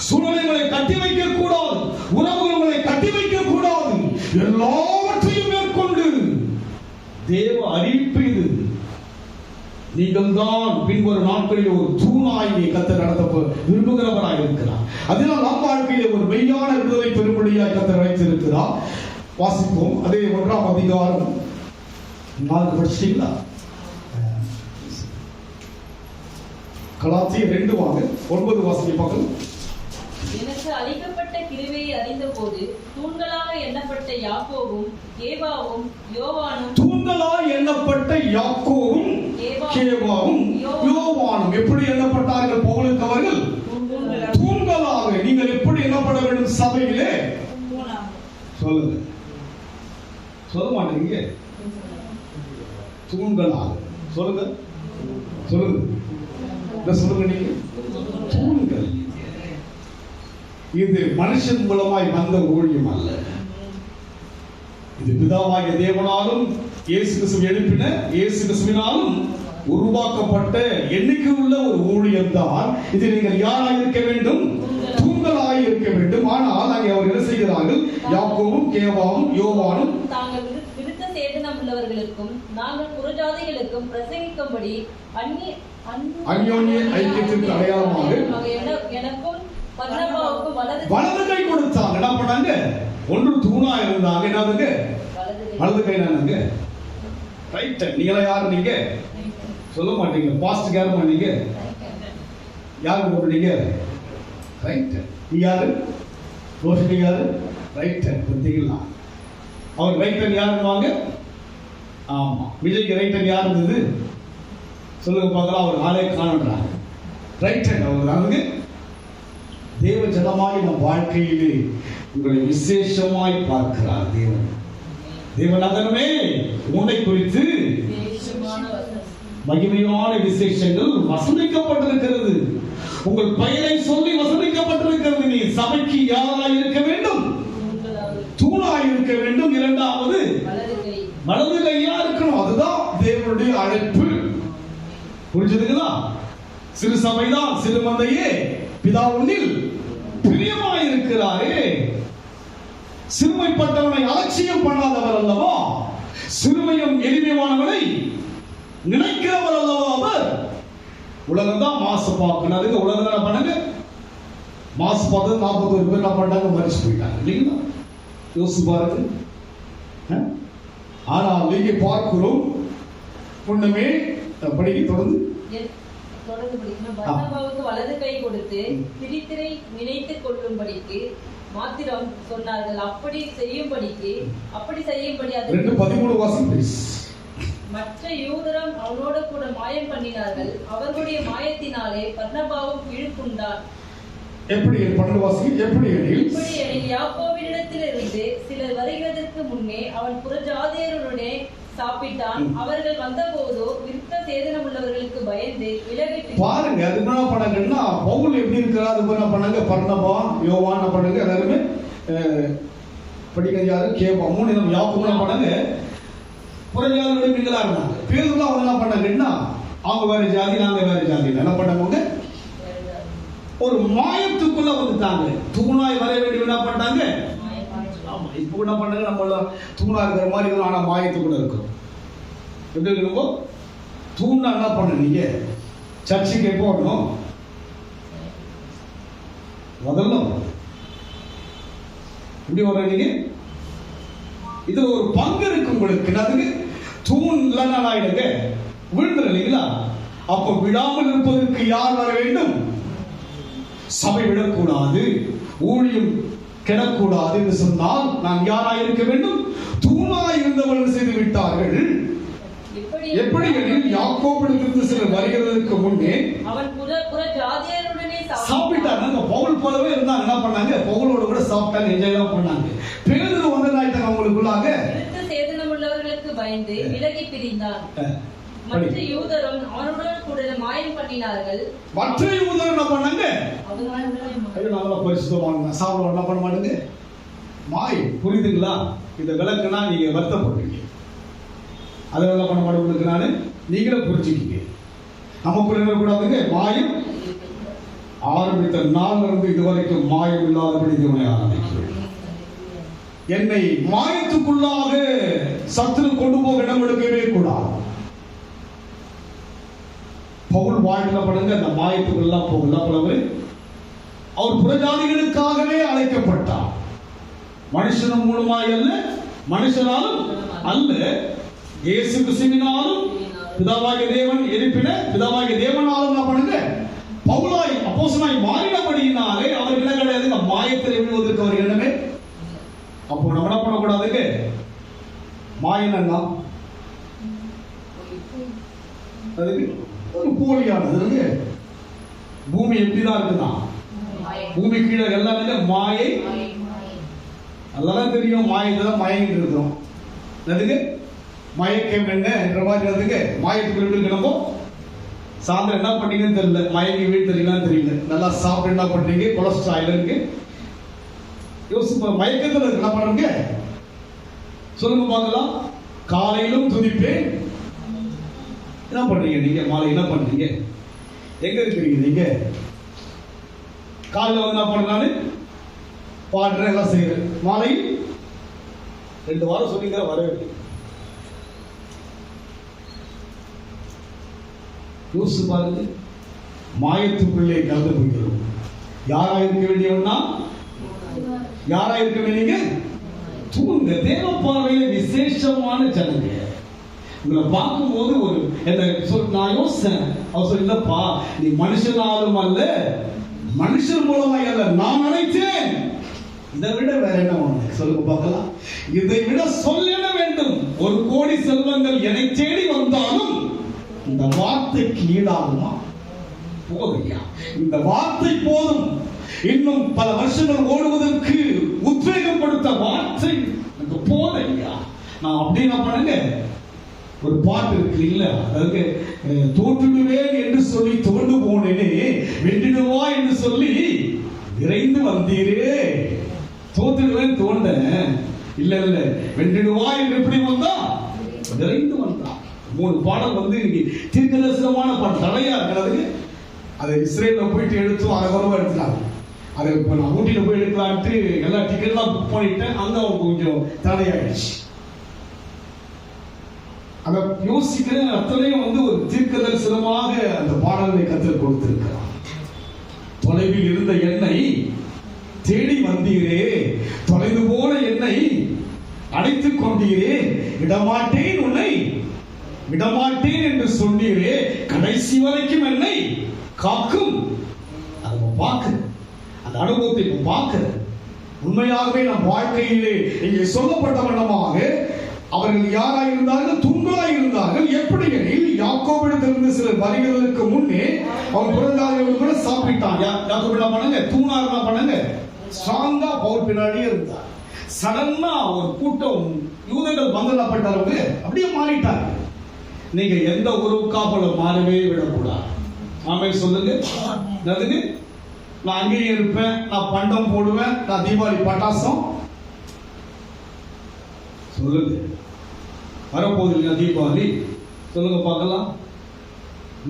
சூழ்நிலைகளை கட்டி வைக்க கூடாது, உறவுகளை கட்டி வைக்க கூடாது. எல்லாவற்றையும் மேற்கொண்டு தேவ அறிவிப்பு இது. நீங்கள் தான் பின்வரும் நாட்களில் ஒரு தூணாயை கர்த்தர் நடத்த விரும்புகிறவராக இருக்கிறார். அதனால் நம் வாழ்க்கையிலே ஒரு மெய்யான விடுதலை பெரும்படியாய் கர்த்தர் வைத்திருக்கிறார். வாசிப்போம். அதே 1ஆம் அதிகாரம் 4 படிச்சிட்டீங்களா? கலாத்தியர் 2 வாங்க, 9 வாசிக்க பார்க்கலாம். எனக்கு அளிக்கப்பட்ட கிருபையை அறிந்தபோது தூண்களாக எண்ணப்பட்ட யாக்கோவும் கேபாவும் யோவானும், தூண்களாய் எண்ணப்பட்ட யாக்கோவும் கேபாவும் யோவானும் எப்படி எண்ணப்பட்டார்கள்? பவுலுக்கு அவர்கள் தூண்களாக. நீங்கள் எப்படி எண்ணப்பட வேண்டும் சபையிலே? சொல்லுங்க, சொல்ல மாட்டீங்க. தூண்களாக சொல்லுங்க, சொல்லுங்க, சொல்லுங்க. நீங்க தூண்கள். இது மனுஷன் மூலமாய் வந்த ஊழியம் அல்ல. இது பிதாவாகிய தேவனாலும் இயேசு கிறிஸ்து எழுப்பின இயேசு கிறிஸ்துவினாலும் உருவாக்கப்பட்ட எண்ணிக்கை உள்ள ஒரு ஊழியம் தான். இது நீங்கள் யாராக இருக்க வேண்டும்? தூண்களாக இருக்க வேண்டும். ஆனால் அங்கே அவர் என்ன செய்கிறார்கள்? யாக்கோவும் கேபாவும் யோவானும் தாங்கள் விருத்த சேதனம் உள்ளவர்களுக்கும் நாங்கள் புறஜாதிகளுக்கும் பிரசங்கிக்கும்படி அந்யோன்ய ஐக்கியத்திற்கு அடையாளமாக எனக்கும் பர்னபாவுக்கும் வலது கை கொடுத்தாங்க. என்ன பண்ணாங்க? ஒன்று தூணா இருந்தாங்க. என்னதுங்க? வலது கை. நானுங்க ரைட். நீங்களா யாரு? நீங்க சொல்ல மாட்டீங்க. பாஸ்ட் யாரு? நீங்க யாரு போட்டீங்க? ரைட். நீ யாரு? ரோஷினி யாரு? Right hand. பார்த்தீங்களா? அவர் ரைட் ஹேண்ட் யாருவாங்க? ஆமா, விஜய்க்கு ரைட் ஹேண்ட் யார் இருந்தது சொல்லுங்க பார்க்கலாம். அவர் ஆளே காணுன்றாங்க. ரைட் ஹேண்ட் அவர் தானுங்க. தேவ ஜனமாய் நம் வாழ்க்கையிலே உங்களை விசேஷமாய் பார்க்கிறார் தேவன். தேவநகரமே உன்னை குறித்து மகிமையான விசேஷங்கள் வசனிக்கப்பட்டிருக்கிறது. உங்கள் பெயரை சொல்லி வசனிக்கப்பட்டிருக்கிறது. நீ சபைக்கு யாராய் இருக்க வேண்டும்? தூணாய் இருக்க வேண்டும். இரண்டாவது வலது கையா இருக்கணும். அதுதான் தேவனுடைய அழைப்பு. புரிஞ்சதுங்களா? சிறு சபைதான் சிறு மந்தையே பிதா உன்னில் பிரியமாய் இருக்கிறாரே. சிறுமைப்பட்டவனை அலட்சியம் பண்ணாதவர் அல்லவா? சிறுமையும் எளிமையானவனை நினைக்கிறவர் அல்லவா அவர்? உலகம் தான் மாசு பார்க்கணும். உலகம் என்ன பண்ணுங்க? மாசு பார்த்து 41 பேர் என்ன பண்ணாங்க? மறிச்சு போயிட்டாங்க இல்லைங்களா? யோசிச்சு பாருங்க. ஆனால் நீங்க பார்க்கிறோம் முன்னமே படிக்க தொடர்ந்து படிக்கணும். பர்னபாவுக்கு வலது கை கொடுத்து பிடித்திரை நினைத்துக் கொள்ளும்படிக்கு மாத்திரம் சொன்னார்கள். அப்படி செய்யும்படி 2:13 வாசிங்க. மற்ற யூதரும் அவனோடு கூட மாயம் பண்ணினார்கள். அவர்களுடைய மாயத்தினாலே பர்னபாவும் இழுக்குண்டான். எப்படி 12 வாசிங்க. எப்படி எனில் யாக்கோபினிடத்திலிருந்து சிலர் வருகிறதற்கு முன்னே அவன் புறஜாதியருடனே சாப்பிட்டான். அவர்கள் வந்தபோது விருத்த சேதனம் உள்ளவர்களுக்கு பயந்து விலகி பாருங்க. அது என்ன பண்ணாங்கன்னா, பவுல் எப்படி இருக்கிறார்? அது என்ன பண்ணாங்க? பர்னபா, யோவான் என்ன பண்ணாங்க? எல்லாருமே படிக்க யாரு? கேப்பா 3 யாக்கோபு என்ன பண்ணாங்க? புறஜாதியோட மிங்களா இருந்தாங்க. பேதுருலாம் அவங்க என்ன பண்ணாங்கன்னா, அவங்க வேற ஜாதி, நாங்க வேற ஜாதி. என்ன பண்ணாங்க? ஒரு மாயத்துக்குள்ள வந்துட்டாங்க. தூணாய் வர வேண்டிய என்ன பண்ணாங்க? ஆமா, இப்போ என்ன பண்ணாங்க? நம்ம தூணா இருக்கிற மாதிரி இருக்கும், ஆனா மாயத்துக்குள்ள இருக்கும். எப்படி இருக்கும்? தூணா என்ன பண்ணுவீங்க? சர்ச்சுக்கு எப்போ வரணும்? முதல்ல எப்படி வர்றீங்க? இது ஒரு பங்கு இருக்கு உங்களுக்கு. என்னதுக்கு? தூண் இல்லைன்னா ஆயிடுங்க, விழுந்துரு இல்லைங்களா? அப்போ விடாமல் இருப்பதற்கு யார் வர வேண்டும்? சபை விடக்கூடாது, ஊழியம் கெடக்கூடாது என்று சொன்னால் நான் யாராய் இருக்க வேண்டும்? தூணாய் இருந்தவர்கள் செய்து விட்டார்கள். எப்படி எனில் யாக்கோபிடத்திலிருந்து சிலர் வருகிறதற்கு முன்னே அவன் புறஜாதியருடனே சாப்பிட்டாங்க. பவுல் போலவே இருந்தாங்க. என்ன பண்ணாங்க? பவுலோட கூட சாப்பிட்டாங்க, என்ஜாய் தான் பண்ணாங்க. பேதுரு வந்ததாயிட்டாங்க அவங்களுக்குள்ளாக. விருத்த சேதனம் உள்ளவர்களுக்கு பயந்து விலகி பிரிந்தான். மற்ற யூதரும் அவனுடன் கூட மாயம் பண்ணினார்கள். மற்ற யூதர் என்ன பண்ணாங்க? ஐயோ, நல்லா பரிசுத்தமாங்க சாப்பிட என்ன பண்ண மாட்டேங்க? மாயம். புரியுதுங்களா? இந்த விளக்குனா நீங்க வருத்தப்படுவீங்க. அதை என்ன பண்ண மாட்டேங்குது? நானு நீங்களும் புரிஞ்சுக்கீங்க. நமக்குள்ள என்ன கூடாதுங்க? மாயம். ஆரம்பித்த நாள்ல இருந்து இதுவரைக்கும் மாயம் இல்லாதபடி தேவனை ஆரம்பிக்கிறேன். என்னை மாயத்துக்குள்ளாக சத்துரு கொண்டு போக இடம் கொடுக்கவே கூடாது. பவுல் வாழ்க்கை பண்ணுங்க, அந்த மாயத்துக்குள்ளெல்லாம் போகலாம். பலவர் அவர் புறஜாதிகளுக்காகவே அழைக்கப்பட்டார். மனுஷனும் மூலமாய் அல்ல, மனுஷனாலும் அல்ல, இயேசு கிறிஸ்துவினாலும் பிதாவாகிய தேவன் எழுப்பின பிதாவாகிய தேவனாலும் என்ன பண்ணுங்க? பவுலாய் அப்போஸ்தலனாய் மாறினபடியினாலே அவர் என்ன கிடையாது? மாயத்தில் விழுவதற்கு அவர் என்னமே. அப்போ நம்ம என்ன பண்ணக்கூடாதுங்க? மாயம் என்ன? அதுக்கு ஒரு போலியானது. பூமி எப்படிதான் இருக்குதா? பூமி கீழே எல்லாமே மாயை. அதெல்லாம் தெரியும். மாயத்தான் மயங்கிட்டு இருக்கிறோம். அதுக்கு மயக்கம் என்ன என்ற மாதிரி அதுக்கு மாயத்துக்குள்ள கிளம்போ. சாயந்தரம் என்ன பண்ணீங்கன்னு தெரியல, மயங்கி வீடு தெரியல, நல்லா சாப்பிட்டு என்ன பண்றீங்க? கொலஸ்ட்ரால் இருக்கு. யோசிப்ப மயக்கத்தில் என்ன பண்ணுங்க? சொல்லுங்க பார்க்கலாம். காலையிலும் துதிப்பேன். என்ன பண்றீங்க நீங்க? மாலை என்ன பண்றீங்க? எங்க இருக்கிறீங்க நீங்க? காலையில் வந்து என்ன பண்ணலான்னு பாடுறேன், எல்லாம் செய்யறேன். மாலை 2 வாரம் சொன்னீங்க வரவே. யோசிச்சு பாருங்க. மாயத்துக்குள்ளே கலந்து போகிறோம். யாரா இருக்க வேண்டியவனா? யாரா இருக்க வேண்டிய? தூங்க. தேவ பார்வையில விசேஷமான ஜனங்க. உங்களை பார்க்கும்போது ஒரு என்ன சொல் நான் யோசிச்சேன். அவர் சொல்லப்பா, நீ மனுஷனாலும் அல்ல மனுஷர் மூலமாய் அல்ல, நான் அழைத்தேன். இதை விட வேற என்ன ஒண்ணு சொல்லுங்க பார்க்கலாம். இதை விட சொல்ல என்ன வேண்டும்? 1 கோடி செல்வங்கள் என்னை தேடி வந்தாலும் இந்த வார்த்தைக்கு ஈடாகுமா? போதையா, இந்த வார்த்தை போதும். இன்னும் பல வருஷங்கள் ஓடுவதற்கு உத்வேகப்படுத்த வார்த்தை எனக்கு போதையா. நான் அப்படின்னா பண்ணுங்க, ஒரு பாட்டு இருக்கு இல்ல, அதாவது தோற்றுடுவேன் என்று சொல்லி தோண்டு போனேனே, வென்றிடுவா என்று சொல்லி விரைந்து வந்தீரே. தோற்றுடுவேன் தோண்ட இல்ல இல்ல, வென்றிடுவா என்று எப்படி வந்தா? விரைந்து வந்தான். 3 பாடல் வந்து தீர்க்கதரிசனமான பாடல் தலையா இருக்கிறது. அதை இஸ்ரேல்ல போயிட்டு எடுத்து அரகுறவா எடுத்துட்டாங்க. அதை இப்போ நான் ஊட்டியில போய் எடுக்கலான்ட்டு எல்லா டிக்கெட்லாம் புக் பண்ணிட்டேன். அங்க அவங்க கொஞ்சம் தடையாயிடுச்சு. அதை யோசிக்கிற அத்தனையும் வந்து ஒரு தீர்க்கதரிசனமாக அந்த பாடலை கற்றுக் கொடுத்திருக்கிறார். தொலைவில் இருந்த என்னை தேடி வந்தீரே, தொலைந்து போன என்னை அழைத்துக் கொண்டீரே, விடமாட்டேன் உன்னை விடமாட்டேன் என்று சொன்னீரே, கடைசி வரைக்கும் என்னை காக்கும். அதை பார்க்க, அந்த அனுபவத்தை இப்ப பார்க்கிற உண்மையாகவே நம் வாழ்க்கையிலே இங்கே சொல்லப்பட்ட வண்ணமாக அவர்கள் யாராய் இருந்தார்கள்? தூண்களாய் இருந்தார்கள். எப்படி எனில், யாக்கோபிடத்திலிருந்து சிலர் வருகிறதற்கு முன்னே அவன் புறஜாதிகள் கூட சாப்பிட்டான். யாக்கோபு என்ன பண்ணாங்க? தூணா இருந்தா பண்ணாங்க, ஸ்ட்ராங்கா பவுல் பின்னாடியே இருந்தார். சடனா ஒரு கூட்டம் யூதர்கள் பந்தனப்பட்டவங்க அப்படியே மாறிட்டாங்க. நீங்க எந்த உறவுக்காக மாறவே விடக்கூடாது. ஆமென் சொல்லுங்க. அதுக்கு நான் அங்கேயே இருப்பேன், நான் பண்டம் போடுவேன், நான் தீபாவளி பட்டாசம் சொல்லுங்க. வரப்போகுது இல்லையா தீபாவளி? சொல்லுங்க பார்க்கலாம்.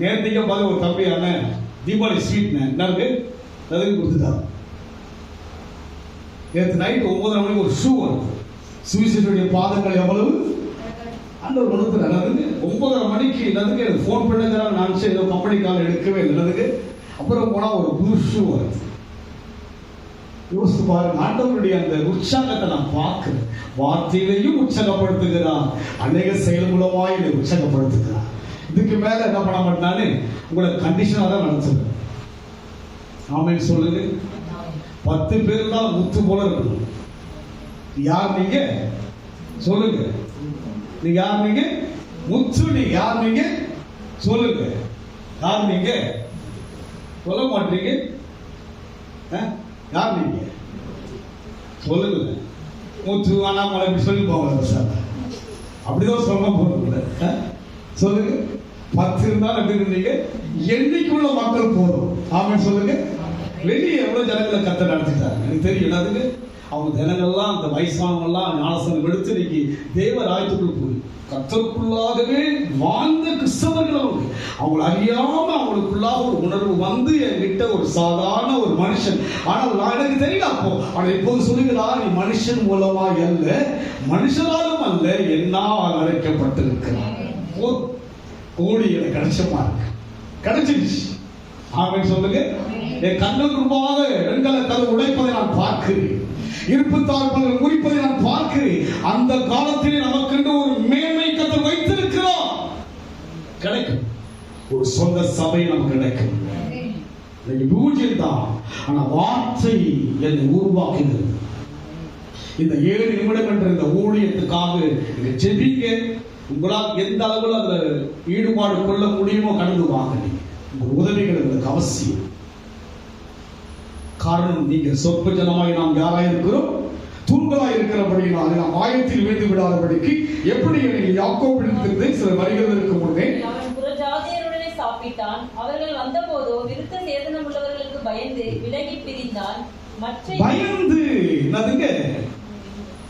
நேரத்துக்கே பார்த்து ஒரு தம்பியான தீபாவளி ஸ்வீட் என்ன இருக்கு அதுக்கு கொடுத்துட்டாங்க. நேற்று நைட்டு 9:30 மணிக்கு ஒரு ஷூ வருது. சுவிசேஷனுடைய பாதங்கள் எவ்வளவு அந்த ஒரு மனத்தில் நல்லதுக்கு 9:30 மணிக்கு நல்லதுக்கு எனக்கு ஃபோன் பண்ணுங்கிறாங்க. நான் ஏதோ கம்பெனி கால் எடுக்கவே நல்லதுக்கு. அப்புறம் போனா ஒரு புது ஷூ வருது. யோசித்து பாருங்க, ஆண்டவருடைய அந்த உற்சாகத்தை நான் பார்க்கிறேன். வார்த்தையிலையும் உற்சாகப்படுத்துகிறான், அநேக செயல் மூலமாய் என்னை உற்சாகப்படுத்துகிறான். இதுக்கு மேல என்ன பண்ண மாட்டானே, உங்களை கண்டிஷனாக தான் நடத்துவேன். ஆமென் சொல்லுங்க. 10 பேர் தான் முத்து போல இருக்கணும். யார் நீங்க சொல்லுங்க? நீங்க யார்? நீங்க முத்து. நீங்க யார்? நீங்க சொல்லுங்க. யார் நீங்க? சொல்ல மாட்டீங்க. யார் நீங்க சொல்லுங்க? முத்து அண்ணாமலை இப்படி சொல்லி போங்க சார், அப்படிதான் சொல்ல போறது. சொல்லுங்க. 10 இருந்தாலும் எப்படி இருந்தீங்க? எண்ணிக்கையுள்ள மக்கள் போதும். ஆமென் சொல்லுங்க. வெளியே எவ்வளவு ஜனங்களை கத்த நடத்திட்டாங்க எனக்கு தெரியும். அதுக்கு அவங்க ஜனங்கள்லாம் அந்த வயசானவங்க எல்லாம் ஞானஸ்தானம் எடுத்து இன்னைக்கு தேவ ராஜ்யத்துக்குள் போய் கர்த்தருக்குள்ளாகவே வாழ்ந்த கிறிஸ்தவர்கள். அவங்க அறியாம அவங்களுக்குள்ளாக ஒரு உணர்வு வந்து என்கிட்ட ஒரு சாதாரண ஒரு மனுஷன். ஆனால் நான் எனக்கு தெரியல அப்போ. ஆனால் இப்போது சொல்லுகிறா, நீ மனுஷன் மூலமா அல்ல, மனுஷனாலும் அல்ல, என்னால் அழைக்கப்பட்டிருக்கிறார். ஒரு கோடி எனக்கு கிடைச்சமா இருக்கு, கிடைச்சிருச்சு. ஆமென் சொல்லுங்க. என் கண்ணுக்கு முன்பாக வெண்கல கதவு உடைப்பதை நான் பார்க்கிறேன், இருப்பு தாழ்வுகள் குறிப்பதை நான் பார்க்கிறேன். அந்த காலத்திலே நமக்கு ஒரு மேன்மை கத்தர் வைத்திருக்கிறோம். கிடைக்கும் ஒரு சொந்த சபை நமக்கு கிடைக்கும். பூஜ்யம் தான், ஆனா வார்த்தை என்னை உருவாக்குகிறது. இந்த 7 நிமிடம் என்ற இந்த ஊழியத்துக்காக நீங்க ஜெபிங்க. உங்களால் எந்த அளவில் அதுல ஈடுபாடு கொள்ள முடியுமோ கடந்து வாங்க. உங்கள் உதவிகள் உங்களுக்கு அவசியம். காரணம், நீங்க சொற்ப ஜனமாய் நாம் யாராய் இருக்கிறோம்? தூண்களாய் இருக்கிறபடினாலே நாம் ஆயத்தில் வீழ்ந்து விடாதபடிக்கு எப்படி யாக்கோபிடத்திலிருந்து சில வருகிறதற்கு முன்னே அவன் புறஜாதியருடனே சாப்பிட்டான். அவர்கள் வந்தபோதோ விருத்த சேதனம் உள்ளவர்களுக்கு பயந்து விலகி பிரிந்தான். பயந்து என்னதுங்க?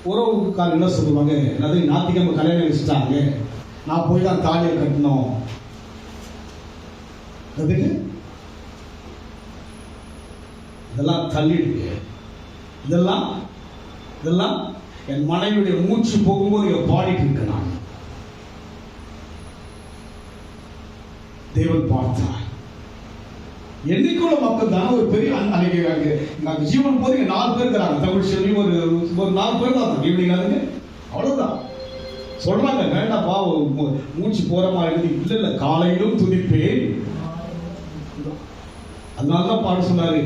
உறவுக்காரர் என்ன சொல்லுவாங்க? என்னது, நாத்திகம்ப கல்யாணம் வச்சுட்டாங்க, நான் போய் தான் தாலியை கட்டணும். அதுக்கு இதெல்லாம் தள்ளிடுங்க. இதெல்லாம் என் மனைவியுடைய மூச்சு போகும்போது இங்க பாடிட்டு இருக்க நான். தேவன் பார்த்தார். என்னைக்குள்ள மக்கள் தானே ஒரு பெரிய அன்னைக்கு ஜீவன் போது 4 பேர் இருக்கிறாங்க. தமிழ் செல்வி ஒரு 4 பேர் தான் ஈவினிங். அவ்வளவுதான் சொல்றாங்க. வேண்டாப்பா மூச்சு போற மாதிரி இல்ல, காலையிலும் துதிப்பேன். அதனாலதான் பாட்டு சொன்னாரு,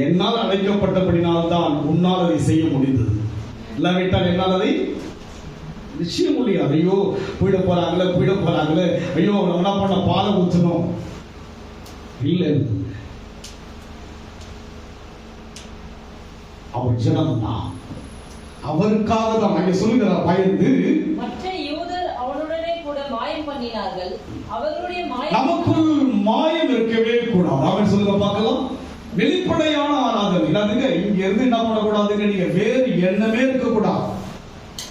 என்னால் அழைக்கப்பட்டபடினால்தான் உன்னால் அதை செய்ய முடிந்தது, இல்லாவிட்டால் என்னால் அதை நிச்சயம் முடியாது. ஐயோ போயிட போறாங்களே, ஐயோ என்ன பண்ண பாலை ஊற்றணும் இல்லை. அவர் ஜனம் தான், அவருக்காக தான் அங்கே சொல்லுகிறார், பயந்து மற்ற யூதர் அவனுடனே கூட மாயம் பண்ணினார்கள், அவர்களுடைய மாயம் நமக்குள் மாயம் இருக்கவே கூடாது. அவன் சொல்லுங்க பார்க்கலாம், வெளிப்படையான ஆராதனை. இல்லாதுங்க இங்க இருந்து என்ன பண்ணக்கூடாதுங்க, நீங்க வேறு எண்ணமே இருக்கக்கூடாது.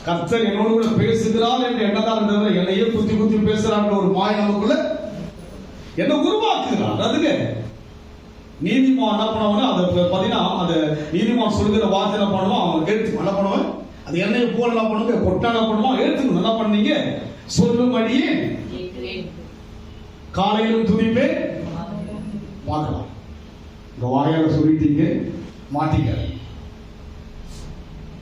கர்த்தர் என்னோடு கூட பேசுகிறார் என்று எண்ணதான் இருந்தவர், என்னையே குத்தி குத்தி பேசுறான்ற ஒரு மாயம் நமக்குள்ள என்ன உருவாக்குகிறார். அதுங்க நீதிமான் என்ன பண்ணுவாங்க, அதை பார்த்தீங்கன்னா அந்த நீதிமான் சொல்லுகிற வார்த்தை என்ன பண்ணுவோம், அவங்க கேட்டு என்ன பண்ணுவேன், அது என்னைய போல என்ன பண்ணுங்க, கொட்டா என்ன பண்ணுவோம், ஏற்றுக்கணும். என்ன பண்ணீங்க, சொல்லும்படியே காலையிலும் துதிப்பேன். பார்க்கலாம், உங்க வாயால சொல்லிட்டீங்க மாட்டீங்க,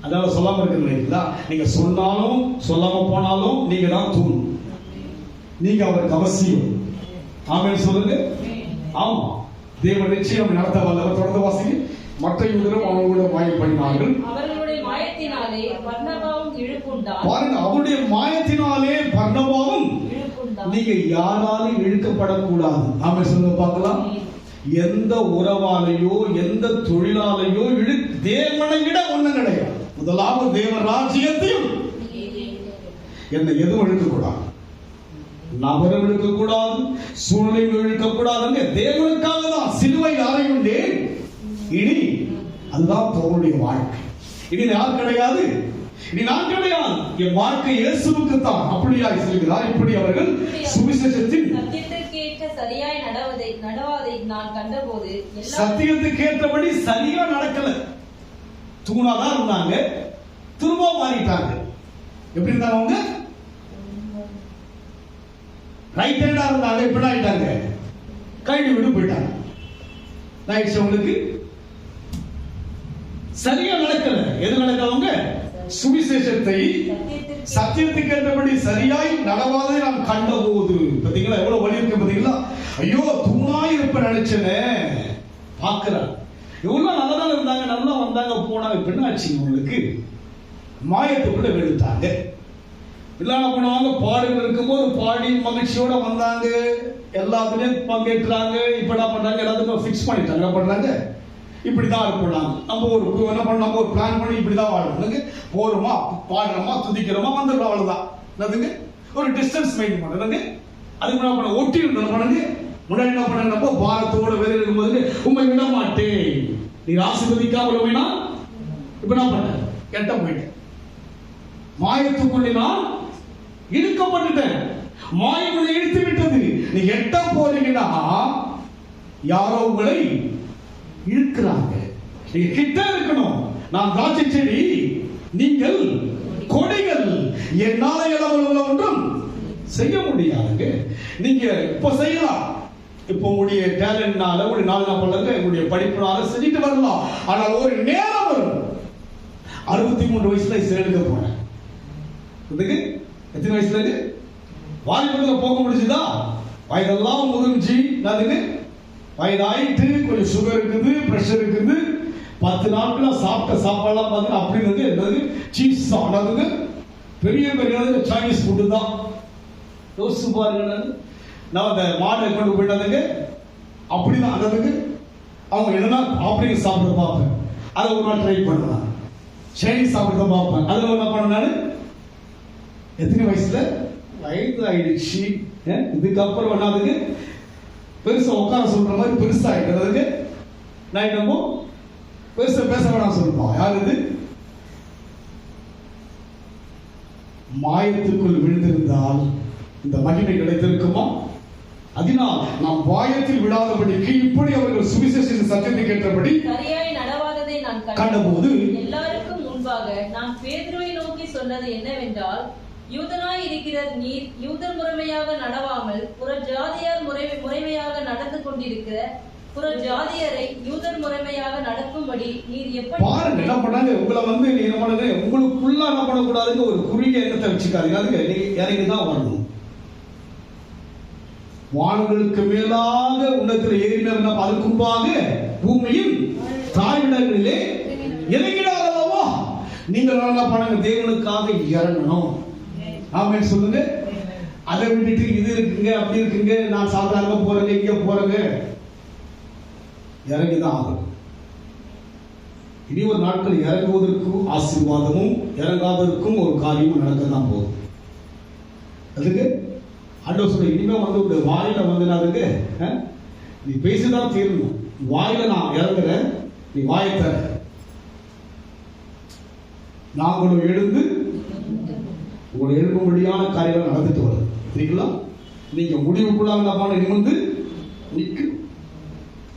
அதாவது சொல்லாம இருக்கிறீங்களா, நீங்க சொன்னாலும் சொல்லாம போனாலும் நீங்க தான் தூண், நீங்க அவருக்கு அவசியம். ஆமென் சொல்லுங்க. ஆமா, தேவன் நிச்சயம் நடத்த வல்லவர். தொடர்ந்து வாசிங்க. மற்ற யூதரும் அவங்களோட மாயம் பண்ணினார்கள், அவர்களுடைய மாயத்தினாலே பர்னபாவும் இழுப்புண்டான். பாருங்க, அவருடைய மாயத்தினாலே பர்னபாவும் இழுப்புண்டான். நீங்க யாராலும் இழுக்கப்படக்கூடாது. ஆமென் சொல்லுங்க பார்க்கலாம். எந்த உறவாலையோ எந்த தொழிலாலையோ தேவனை விட ஒண்ணும் கிடையாது. முதலாவது தேவ ராஜ்யத்தையும் என்னை எதுவும் இழுக்கக்கூடாது, நபரும் இழுக்கக்கூடாது, சூழ்நிலையும் இழுக்கக்கூடாதுங்க. தேவனுக்காக தான் சிலுவை அறையுண்டே. இனி அதுதான் தோளுடைய வாழ்க்கை. இனி யார் கிடையாது, இனி நான் கிடையாது, என் வாழ்க்கை இயேசுவுக்கு தான். அப்படியாய் சொல்கிறார். இப்படி அவர்கள் சுவிசேஷத்தின் சத்தியத்திற்கேற்ற சரியாய் நடவாதை நான் கண்டபோது சத்தியத்துக்கேற்றபடி சரியா நடக்கல, தூணாதான் இருந்தாங்க, திரும்ப மாறிட்டாங்க. எப்படி இருந்தாங்க அவங்க, ரைட் ஹேண்டா இருந்தாங்க, இப்படி ஆயிட்டாங்க, கைடு விட்டு போயிட்டாங்க. உங்களுக்கு சரியா நடக்கல. எது நடக்கவங்க, சுவிசேஷத்தை சத்தியத்துக்கு ஏற்றபடி சரியாய் நடவாதை நாம் கண்டபோது. பாத்தீங்களா எவ்வளவு வழி இருக்கு பாத்தீங்களா. ஐயோ தூணாய் இருப்ப நினைச்சனே, பாக்குறேன் இவெல்லாம் நல்லதான் இருந்தாங்க, நல்லா வந்தாங்க போனாங்க, பின்னாச்சு உங்களுக்கு மாயத்துக்குள்ள வெளுத்தாங்க. இல்லாம பண்ணுவாங்க, பாடுகள் இருக்கும்போது பாடி மகிழ்ச்சியோட வந்தாங்க, எல்லாத்துலயும் பங்கேற்றாங்க. இப்ப என்ன பண்றாங்க, எல்லாத்துக்கும் ஃபிக்ஸ் பண்ணிட்டாங்க. என்ன பண்றாங்க, இப்படிதான் இருப்போம், நம்ம ஒரு என்ன பண்ண, நம்ம ஒரு பிளான் பண்ணி இப்படிதான் வாழணும், போறோமா பாடுறோமா துதிக்கிறோமா வந்துடுறோம், அவ்வளவுதான். என்னதுங்க, ஒரு டிஸ்டன்ஸ் மெயின்டைன் பண்றதுங்க. அதுக்கு என்ன பண்ண, ஒட்டி பண்ணுங்க. முன்னாடி என்ன பண்ண, நம்ம பாரத்தோட வேலை இருக்கும்போது உண்மை விட மாட்டேன், நீ ஆசீர்வதிக்காமல் போயினா இப்ப என்ன பண்ண, கெட்ட போயிட்டேன், மாயத்துக்குள்ளே நான் இழுக்கப்பட்டுட்டேன், மாயம் உங்களை இழுத்து விட்டது. நீ எட்ட போறீங்கன்னா யாரோ உங்களை இழுக்கிறாங்க. நீங்க கிட்ட இருக்கணும். நான் திராட்சை செடி, நீங்கள் கொடிகள், என்னால எவ்வளவு ஒன்றும் செய்ய முடியாதுங்க. நீங்க இப்ப செய்யலாம், இப்ப உங்களுடைய டேலண்ட்னால உங்களுடைய நாலு நாள் உங்களுடைய படிப்புனால செஞ்சுட்டு வரலாம். ஆனால் ஒரு நேரம் வரும், 63 வயசுல இஸ்ரேலுக்கு போனேன். எத்தனை வயசுல இருக்கு, வாலிபத்துல போக முடிஞ்சுதா, வயதெல்லாம் முதிர்ச்சி, வயதாயிட்டு கொஞ்சம் சுகர் இருக்குது, பிரஷர் இருக்குது, 10 நாட்களா சாப்பிட்ட சாப்பாடுலாம் பார்த்தீங்கன்னா அப்படின்னு என்னது சீஸ் சாப்பிடாதுங்க, பெரிய பெரிய சைனீஸ் ஃபுட்டு தான். யோசிச்சு பாருங்க, நான் அந்த மாடை கொண்டு போயிட்டாதுங்க, அப்படிதான் அந்ததுக்கு அவங்க என்னன்னா அப்படின்னு சாப்பிட பார்ப்பேன், அதை ஒரு நாள் ட்ரை பண்ணலாம். சைனீஸ் சாப்பிட பார்ப்பேன், அதில் என்ன பண்ண, நான் எத்தனை வயசுல வயது ஆயிடுச்சு. இதுக்கப்புறம் என்னதுக்கு பெருசா உட்கார சொல்ற மாதிரி பெருசா ஆயிடுறதுக்கு நான் என்னமோ பெருசா பேச வேணாம் சொல்றோம். யார் இது, மாயத்துக்குள் விழுந்திருந்தால் இந்த மகிமை கிடைத்திருக்குமா? அதனால் நாம் வாயத்தில் விடாதபடிக்கு இப்படி அவர்கள் சுவிசேஷத்தின் சத்தியத்தை கேட்டபடி சரியாய் நடவாததை நான் கண்டபோது எல்லாருக்கும் முன்பாக நான் பேதுருவை நோக்கி சொன்னது என்னவென்றால், யூதனாய் இருக்கிற நீர் யூதர் முறைமையாக நடவாமல் புற ஜாதியார் முறைமையாக நடந்து கொண்டிருக்கிற புற ஜாதியரை யூதர் முறைமையாக நடக்கும்படி நீர் எப்படி பாருங்க என்ன பண்ணாங்க. உங்களை வந்து நீ என்ன பண்ணுங்க, உங்களுக்குள்ள என்ன பண்ணக்கூடாதுன்னு ஒரு குறுகிய எண்ணத்தை வச்சுக்காதீங்க. அதுக்கு நீங்க இறங்கிதான் வரணும். வானங்களுக்கு மேலாக உன்னதத்தில் ஏறினார், அதற்கு முன்பாக பூமியின் தாழ்விடங்களிலே இறங்கினார் அல்லவா? நீங்கள் என்ன பண்ணுங்க, தேவனுக்காக இறங்கணும். ஆமென் சொல்லுங்க. அதை விட்டுட்டு இது இருக்குங்க அப்படி இருக்குங்க, நான் சாதாரண போறேங்க இங்க போறேங்க, இறங்கிதான் ஆகும். இனி ஒரு நாட்கள் இறங்குவதற்கும் ஆசீர்வாதமும் இறங்காததற்கும் ஒரு காரியமும் நடக்கத்தான் போகுது. அதுக்கு ஆண்டவர் சொல்ற, இனிமே வந்து வாயில வந்து நான் அதுக்கு நீ பேசிதான் தீரணும். வாயில நான் இறங்குறேன், நீ வாயை தர, நாங்களும் எழுந்து உங்களை எழுப்பும்படியான காரியங்கள் நடந்துட்டு வருது. சரிங்களா? நீங்க முடிவுக்குள்ளாக நிமிர்ந்து நிற்கு.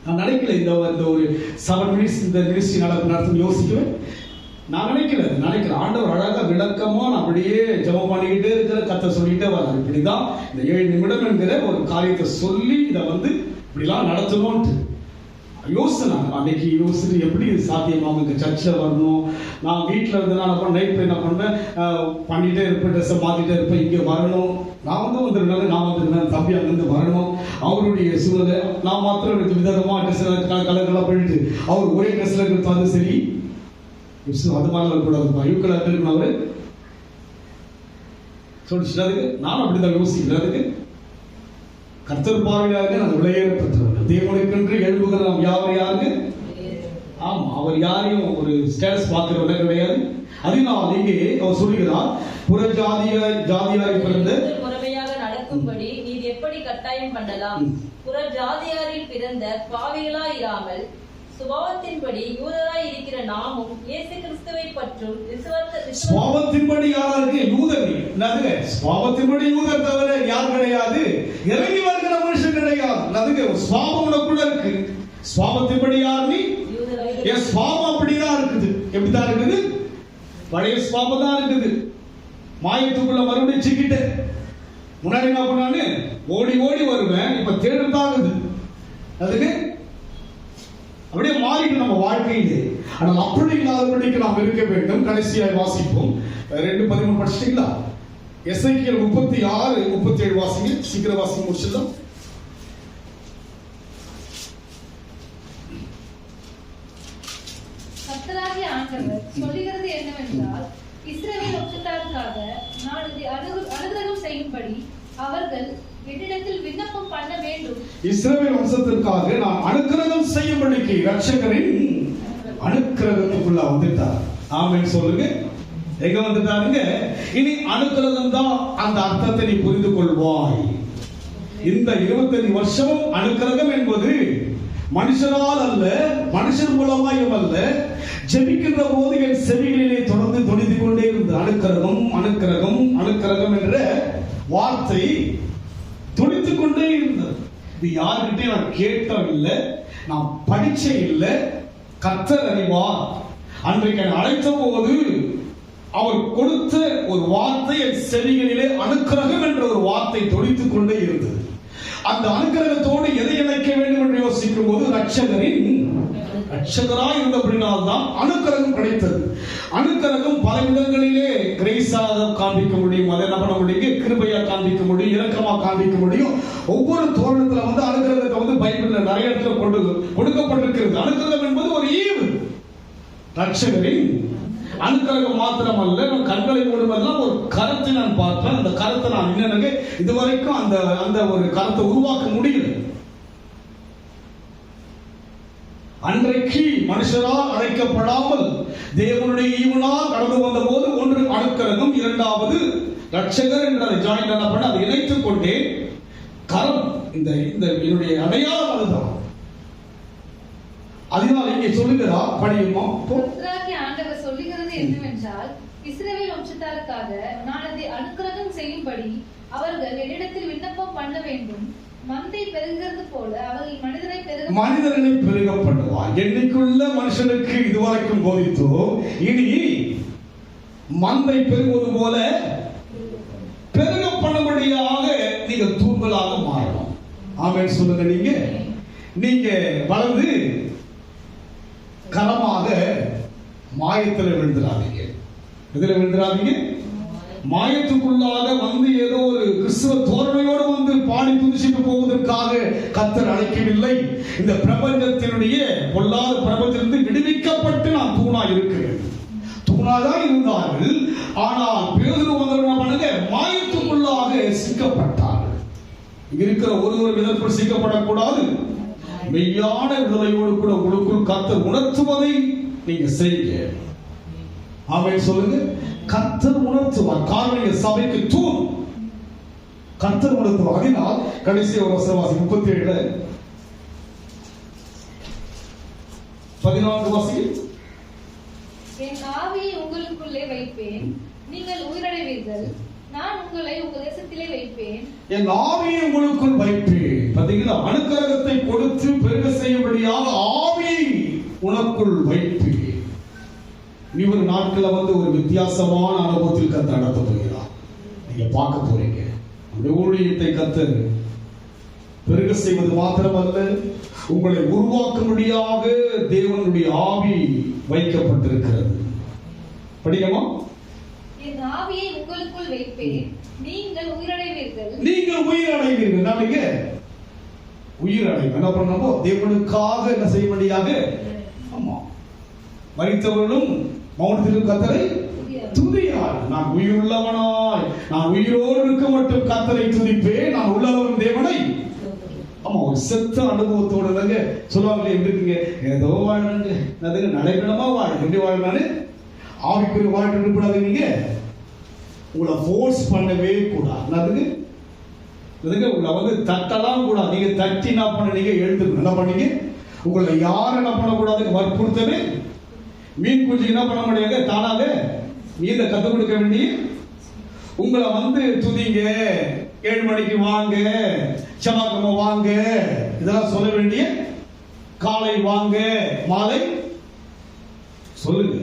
நான் நினைக்கல இந்த ஒரு 7 மினிட்ஸ் இந்த மினிஸ்ட்ரி நடத்தும் யோசிக்குவேன். நான் நினைக்கல ஆண்டவர் அழகா விளக்கமா நான் அப்படியே ஜெபம் பண்ணிக்கிட்டே இருக்கிற கத்த சொல்லிட்டே வர்றாரு. இப்படிதான் இந்த 7 நிமிடம் என்கிற ஒரு காரியத்தை சொல்லி இதை வந்து இப்படிலாம் நடத்தணும்ட்டு யோசனை. அன்னைக்கு யோசிச்சு எப்படி சாத்தியமாக இந்த சர்ச்சில் வரணும். நான் வீட்டில் இருந்து நான் நைட் என்ன பண்ணேன், பண்ணிட்டே இருப்பேன், ட்ரெஸ்ஸை மாற்றிட்டே இருப்பேன், இங்கே வரணும். நான் வந்துருந்தாங்க, நான் வந்துருந்தேன், தம்பி அங்கேருந்து வரணும். அவருடைய சூழலை நான் மாத்திரம் விதமாக ட்ரெஸ் கலர்களாக பண்ணிட்டு அவர் ஒரே ட்ரெஸ்ல இருக்கிறது சரி, அது மாதிரி இருக்கக்கூடாதுப்பா, யூக்கலாக இருக்கணும் அவரு சொல்லிச்சு. அதுக்கு நான் அப்படிதான் யோசிக்கிறேன். அதுக்கு கர்த்தர் பார்வையாக நான் விளையேறப்பட்டவர்கள். தேவனுக்கென்று எழுப்புகிற நாம் யாருங்க? ஆமா, அவர் யாரையும் ஒரு ஸ்டேட்டஸ் பார்க்கிறவங்க கிடையாது. அதனால் இங்கே அவர் சொல்லுகிறார், புற ஜாதியாரை பிறந்த முறைமையாக நடக்கும்படி நீ எப்படி கட்டாயம் பண்ணலாம்? புற ஜாதியாரில் பிறந்த பாவிகளாய் இராமல் சுபாவத்தின்படி யூதராய் இருக்கிற நாமும் இயேசு கிறிஸ்துவை பற்றும் சுபாவத்தின்படி யாராருக்கு? யூதர். என்னதுங்க சுபாவத்தின்படி யூதர் தவிர யார் கிடையாது, இறங்கி வருகிற மனுஷன் கிடையாது. அதுக்கு சுபாவம் உனக்குள்ள இருக்கு. சுபாவத்தின்படி யார் நீ? என் சுபாவம் அப்படிதான் இருக்குது. எப்படிதான் இருக்குது? பழைய சுபாவம் தான் இருக்குது. மாயத்துக்குள்ள மறுபடியும் சிக்கிட்டு முன்னாடி என்ன பண்ணானு ஓடி ஓடி வருவேன், இப்ப தேடுதாகுது. அதுக்கு அப்படியே மாறிட்டு நம்ம வாழ்க்கையிலே. ஆனால் அப்படி இல்லாதபடிக்கு நாம் இருக்க வேண்டும். கடைசியாய் வாசிப்போம். 2:13 படிச்சிட்டீங்களா? எசேக்கியேல் 36, 37 வாசிங்க. சீக்கிரம் வாசிங்க, முடிச்சிடலாம். கர்த்தராகிய ஆண்டவர் சொல்லுகிறது என்னவென்றால், இஸ்ரவேல் வம்சத்தாருக்காக நான் இதை அனுகிரகம் செய்யும்படி அவர்கள் என்னிடத்தில் விண்ணப்பம் பண்ண வேண்டும். இஸ்ரவேல் வம்சத்திற்காக நான் அனுக்கிரகம் செய்யும்படிக்கு இரட்சகரின் அனுக்கிரகத்துக்குள்ள வந்துட்டார். ஆமென் சொல்லுங்க. எங்க வந்துட்டாருங்க? இனி அனுக்கிரகம் தான் அந்த அர்த்தத்தை நீ புரிந்து கொள்வாய். இந்த 25 வருஷமும் அனுக்கிரகம் என்பது மனுஷரால் அல்ல, மனுஷர் மூலமாயும் அல்ல, ஜெபிக்கின்ற போது என் செவிகளிலே தொடர்ந்து தொனித்து கொண்டே இருந்த அனுக்கிரகம் அனுக்கிரகம் அனுக்கிரகம் என்ற வார்த்தை தொனித்துக் கொண்டே இருந்தது. இது யாருக்கிட்டே நான் கேட்டோம் இல்லை, நான் படிச்ச இல்லை, கர்த்தர் அறிவார். அன்றைக்கு அழைத்த போது அவர் கொடுத்த ஒரு வார்த்தை என் செவிகளிலே அனுக்கிரகம் என்ற ஒரு வார்த்தை தொனித்துக் கொண்டே இருந்தது. அந்த அனுக்கிரகத்தோடு எதை இணைக்க வேண்டும் என்று யோசிக்கும் போது ரட்சகராய் இருந்தபடினால் தான் அனுக்கிரகம் கிடைத்தது. அனுக்கிரகம் பல விதங்களிலே கிரேஸாக காண்பிக்க முடியும், அதை என்ன பண்ண முடியும், கிருபையா காண்பிக்க முடியும், இரக்கமா காண்பிக்க முடியும். ஒவ்வொரு தோரணத்துல வந்து அனுக்கிரகத்தை வந்து பைபிள்ல நிறைய இடத்துல கொடுக்கப்பட்டிருக்கிறது. அனுக்கிரகம் என்பது ஒரு ஈவு. ரட்சகரின் அனுக்கிரகம் மாத்திரம் அல்ல, கண்களை மூடுவதெல்லாம் ஒரு கருத்தை நான் பார்த்தேன். அந்த கருத்தை நான் இன்னும் இதுவரைக்கும் அந்த ஒரு கருத்தை உருவாக்க முடியல. அன்றைக்கு மனுஷரால் அழைக்கப்படாமல் தேவனுடைய ஈவனால் கடந்து வந்த போது ஒன்று அனுக்கிரகம், இரண்டாவது ரட்சகர் என்ற ஜாயின் பண்ண அதை இணைத்துக் கொண்டே கரம் இந்த என்னுடைய அடையாளம் அதுதான். அதனால் இங்கே சொல்லுகிறார், படியுமா? ஆண்டவர் சொல்லுகிறது என்னவென்றால், இஸ்ரவேல் வம்சத்தாருக்காக நான் அதை அனுக்கிரகம் செய்யும்படி அவர்கள் என்னிடத்தில் விண்ணப்பம் பண்ண வேண்டும். மந்தை பெருகிறது போல அவர்கள் மனிதர்களை பெருக பண்ணுவார். என்னைக்குள்ள மனுஷனுக்கு இதுவரைக்கும் போதித்தோ, இனி மந்தை பெருகுவது போல பெருக பண்ணும்படியாக நீங்கள் தூண்களாக மாறணும். ஆமென் சொல்லுங்க. நீங்க வளர்ந்து கரமாக மாயத்தில் விழுந்துடாதீங்க. எதில் விழுந்துடாதீங்க? மாயத்துக்குள்ளாக வந்து ஏதோ ஒரு கிறிஸ்துவ தோரணையோடு வந்து பாடி துதிச்சுட்டு போவது கர்த்தர் அழைக்கவில்லை. இந்த பிரபஞ்சத்தினுடைய பொல்லாத பிரபஞ்சத்திலிருந்து விடுவிக்கப்பட்டு நான் தூணா இருக்கிறேன். தூணாதான் இருந்தார்கள். ஆனால் பேதுரு வந்தவர்கள் மாயத்துக்குள்ளாக சிக்கப்பட்டார்கள். இங்க இருக்கிற ஒருவர் இதற்குள் சிக்கப்படக்கூடாது. மெய்யான விடுதலையோடு கூட உங்களுக்குள் கர்த்தர் உணர்த்துவதை நீங்க செய்யுங்க. ஆமென் சொல்லுங்க. கர்த்தர் உணர்த்துவார். காரணம் சபைக்கு தூண் கர்த்தர் உணர்த்துவார். அதனால் கடைசி ஒரு வசனவாசி 37 14 வாசி. என் ஆவியை உங்களுக்குள்ளே வைப்பேன், நீங்கள் உயிரடைவீர்கள். நான் உங்களை உங்கள் தேசத்திலே வைப்பேன். என் ஆவியை உங்களுக்குள் வைப்பேன். பாத்தீங்களா, அனுக்கிரகத்தை கொடுத்து பெருக செய்யும்படியாக ஆவியை உனக்குள் வைப்பேன். நீ ஒரு நாட்கள ஒரு வித்தியாசமான அனுபவத்தில் கர்த்தர் நடத்த போகிறார். நீங்க பார்க்க போறீங்க. நம்முடைய ஊழியத்தை கர்த்தர் பெருக செய்வது மாத்திரமல்ல, உங்களை உருவாக்கும்படியாக தேவனுடைய ஆவி வைக்கப்பட்டிருக்கிறது. படிக்கமா? என் ஆவியை உங்களுக்குள் வைப்பேன், நீங்கள் உயிரடைவீர்கள். நீங்கள் உயிரடைவீர்கள். நாளைக்கு உயிரடைவு என்ன பண்ணணும்? தேவனுக்காக என்ன செய்யும்படியாக. ஆமா, மரித்தவர்களும் மௌனத்தில் கர்த்தரை துதியார். நான் உயிருள்ளவனாய், நான் உயிரோடு இருக்க மட்டும் கர்த்தரை துதிப்பேன். நான் உள்ளவன் தேவனை. ஆமா, ஒரு செத்த அனுபவத்தோட சொல்லுவாங்களே, எப்படி இருக்கீங்க? ஏதோ வாழணுங்க, அதுக்கு நடைபெறமா வாழ எப்படி வாழனானு ஆவிக்குரிய வாழ்க்கை இருப்படாது. நீங்க உங்களை ஃபோர்ஸ் பண்ணவே கூடாது. உங்களை தட்டலாம் கூடாது. நீங்க தட்டி என்ன பண்ண, நீங்க எழுதுக்கணும். என்ன பண்ணீங்க? உங்களை யாரும் என்ன பண்ணக்கூடாது, வற்புறுத்தவே. மீன் குஞ்சு என்ன பண்ண முடியாது, தானாக மீத கற்றுக் கொடுக்க வேண்டிய. உங்களை துதிங்க, 7 மணிக்கு வாங்க, செவ்வாய்க்கிழமை வாங்க, இதெல்லாம் சொல்ல வேண்டிய. காலை வாங்க, மாலை சொல்லுங்க.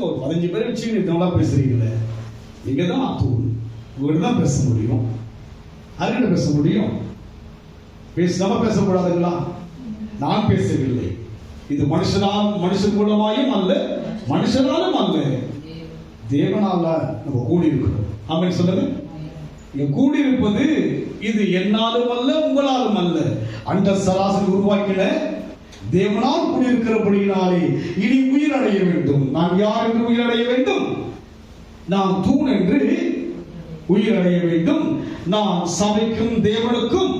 ஒரு 15 பேர் வச்சு நல்லா பேசுறீங்களே, நீங்க தான் தூண். உங்கள்கிட்ட தான் பேச முடியும். அதுகிட்ட பேச முடியும். பேசாம பேசக்கூடாதுங்களா? நான் பேசவில்லை. இது மனுஷன் மூலமாயும் அல்ல, மனுஷனாலும் அல்ல, தேவனால நம்ம கூடி இருக்கிறோம். ஆமென் சொல்லுங்க. இங்க கூடி இருப்பது இது என்னாலும் அல்ல, உங்களாலும் அல்ல, அண்ட சராசரி உருவாக்கின தேவனால் கூடியிருக்கிறபடியினாலே இனி உயிரடைய வேண்டும். நான் யார் என்று உயிரடைய வேண்டும்? நான் தூண் என்று உயிரடைய வேண்டும். நான் சபைக்கும் தேவனுக்கும்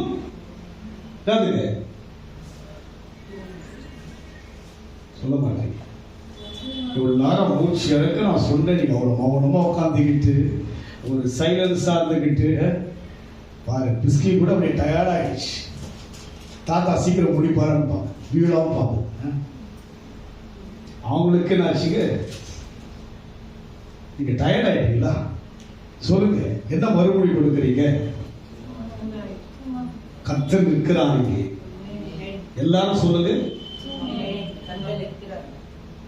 சொல்ல மாட்டேன். இவ்வளவு நேரம் மூச்சு இறக்க நான் சொன்னேன். நீங்க அவ்வளவு மௌனமா உட்காந்துக்கிட்டு ஒரு சைலன்ஸா இருந்துக்கிட்டு பாரு, பிஸ்கி கூட அப்படியே டயர்ட் ஆயிடுச்சு. தாத்தா சீக்கிரம் முடிப்பாருன்னு வீடாவும் பார்ப்போம். அவங்களுக்கு என்னாச்சுங்க, நீங்க டயர்ட் ஆயிட்டீங்களா? சொல்லுங்க, என்ன மறுமொழி கொடுக்குறீங்க? கர்த்தர் இருக்கிறாங்க. எல்லாரும் சொல்லுங்க,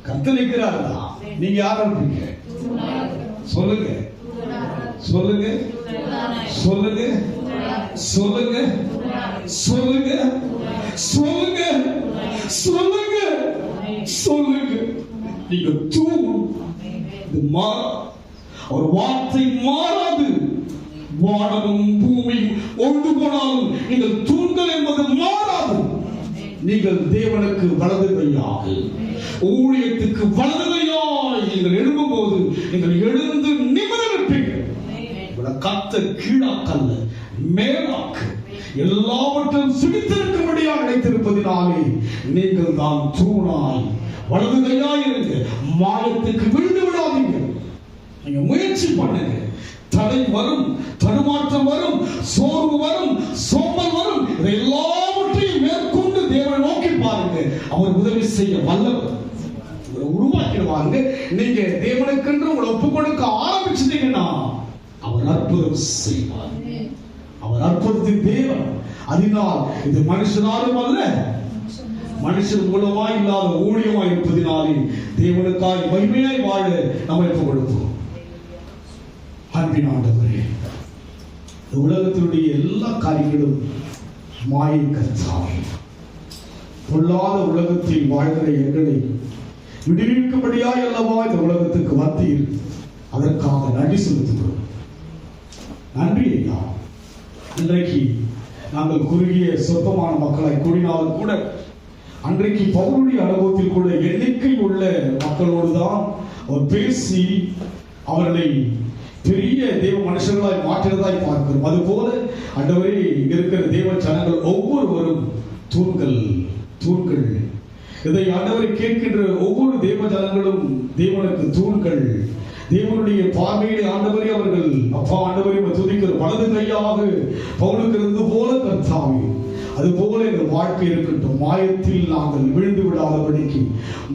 கர்த்தர் இருக்கிறாரா? நீங்க யாரா இருப்பீங்க? சொல்லுங்க, சொல்லுங்க, சொல்லுங்க, சொல்லுங்க, சொல்லுங்க, சொல்லுங்க, சொல்லுங்க, சொல்லுங்க. நீங்க தூண். ஒரு வார்த்தை மாறாது. வானமும் பூமியும் ஒன்று போனாலும் நீங்கள் தூண்கள் என்பது மாறாது. நீங்கள் தேவனுக்கு வலது கையாக, ஊழியத்துக்கு வலது கையாய் நீங்கள் எழும்பும் போது நீங்கள் எழுந்து நிமிர வைப்பீர்கள். கர்த்தர் கீழாக்கல்ல, மேலாக்கு, எல்லாவற்றையும் சுகித்திருக்கும்படியாக நினைத்திருப்பதினாலே நீங்கள் தான் தூணாய் வலது கையாய் இருங்க. மாயத்துக்கு விழுந்து விடாதீங்க. நீங்க முயற்சி பண்ணுங்க. தடை வரும், தடுமாற்றம் வரும், சோர்வு வரும், சோம்பல் வரும். எல்லாவற்றையும் மேற்கொண்டு தேவனை நோக்கி பாருங்க. அவர் உதவி செய்ய வல்லவர். உங்களை உருவாக்கிடுவாங்க. நீங்க தேவனுக்கென்று உங்களை ஒப்பு கொடுக்க ஆரம்பிச்சிட்டீங்கன்னா அவர் அற்புதம் செய்வார். அவர் அற்புதத்தின் தேவன். அதனால் இது மனுஷனாலும் அல்ல, மனுஷன் மூலமாய் இல்லாத ஊழியமாய் இருப்பதினாலே தேவனுக்காய் மகிமையாய் வாழ நம்ம ஒப்பு கொடுப்போம். அன்பின் ஆண்டவரே, உலகத்தினுடைய எல்லா காரியங்களும் மாயை கர்த்தாவே, பொல்லாத உலகத்தில் வாழ்கிற எங்களை விடுவிக்கும்படியாய் அல்லவா இந்த உலகத்துக்கு வந்தீர். அதற்காக நன்றி செலுத்துகிறோம். நன்றி ஐயா. இன்றைக்கு நாங்கள் குறுகிய சொற்பமான மக்களாய் கூடினாலும் கூட அன்றைக்கு பவுலுடைய அனுபவத்தில் கூட எண்ணிக்கை உள்ள மக்களோடு தான் அவர் பேசி அவர்களை பெரிய தேவ மனுஷர்களாய் மாற்றினதாய் பார்க்கிறோம். அதுபோல ஆண்டவரே இருக்கிற தேவ ஜனங்கள் ஒவ்வொருவரும் தூண்கள். இதை ஆண்டவரை கேட்கின்ற ஒவ்வொரு தேவ ஜனங்களும் தேவனுக்கு தூண்கள். தேவனுடைய பார்வையிலே ஆண்டவரே அவர்கள் அப்பா ஆண்டவரை துதிக்கிற வலது கையாக பவுலுக்கு இருந்தது போல கர்த்தாவே அதுபோல எங்கள் வாழ்க்கை இருக்கட்டும். மாயத்தில் நாங்கள் விழுந்து விடாதபடிக்கு,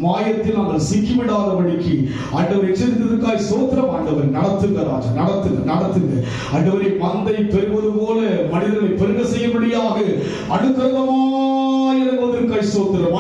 மாயத்தில் நாங்கள் சிக்கி விடாதபடிக்கு ஆண்டவர் எச்சரித்ததற்காய் ஸ்தோத்திரம். ஆண்டவர் நடத்துங்க ராஜா, நடத்துங்க ஆண்டவரை மந்தை பெறுவது போல மனிதர்களை பெருக செய்யும்படியாக அனுக்கிரகமாய் இறங்குவதற்காய் ஸ்தோத்திரம்.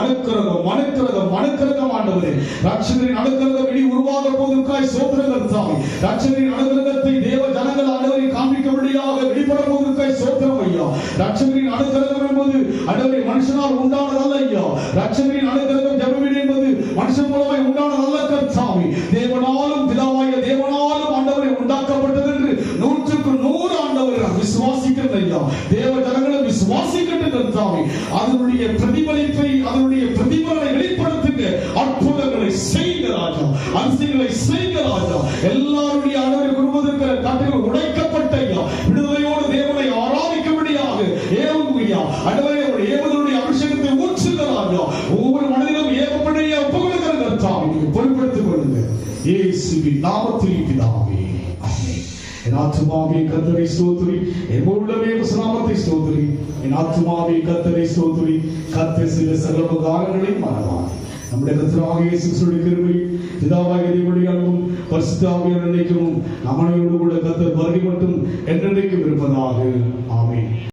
அனுக்கிரகம் ஆண்டவரே, ரட்சகரின் அனுக்கிரகம் இனி உருவாக போவதற்காய் ஸ்தோத்திரம் கர்த்தாவே. ரட்சகரின் அனுக்கிரகத்தை தேவ ஜனங்கள் ஆண்டவரை காண்பிக்கும்படியாக வெளிப்பட போவதற்காய் ஸ்தோத்திரம் ஐயா. ரட்சகரின் அனுக்கிரகம் என்பது ஆண்டவரே மனுஷனால் உண்டானதல்ல ஐயா. ரட்சகரின் அனுக்கிரகம் ஜெபவீடு என்பது மனுஷன் மூலமாய் உண்டானதல்ல கர்த்தாவே. தேவனாலும் பிதாவாகிய தேவனாலும் ஆண்டவரை உண்டாக்கப்பட்டது என்று 100% ஆண்டவரை நான் விசுவாசிக்கிறேன் ஐயா. தேவ ஜனங்களை விசுவாசிக்கட்டும் கர்த்தாவே. அதனுடைய பிரதிபலிப்பை, அதனுடைய பிரதிபலனை வெளிப்படுத்துங்க. அற்புதங்களை செய்யுங்க ராஜா, அதிசயங்களை செய்யுங்க ராஜா. எல்லாருடைய ஆண்டவரை குருவதற்கு கட்டுகள் உடைக்கப்பட்ட ஐயா விடுதலையோடு தேவனை ஆராதிக்கும்படியாக ஏவுங்கய்யா ஆண்டவரே. ஏவுதலுடைய அபிஷேகத்தை ஊற்றுங்க ராஜா. ஒவ்வொரு மனிதனும் ஏவப்படைய ஒப்புக்கொடுக்கிற கர்த்தாவே பொறுப்படுத்திக் கொள்ளுங்க இயேசுவின் நாமத்தில் பிதாவே. என் ஆத்துமாவே கர்த்தரை ஸ்தோத்திரி, என் உள்ளமே நாமத்தை ஸ்தோத்திரி. என் ஆத்துமாவே கர்த்தரை ஸ்தோத்திரி, கர்த்தர் சில சகல உபகாரங்களை மறவாதே. நம்முடைய கர்த்தராகிய இயேசு கிறிஸ்துவின் கிருபை, பிதாவாகிய தேவனுடைய அன்பும் பரிசுத்த ஆவியானவரின் ஐக்கியமும் நம்மோடு கூட கர்த்தர் வருகை மட்டும் என்றென்றைக்கும் இருப்பதாக. ஆமென்.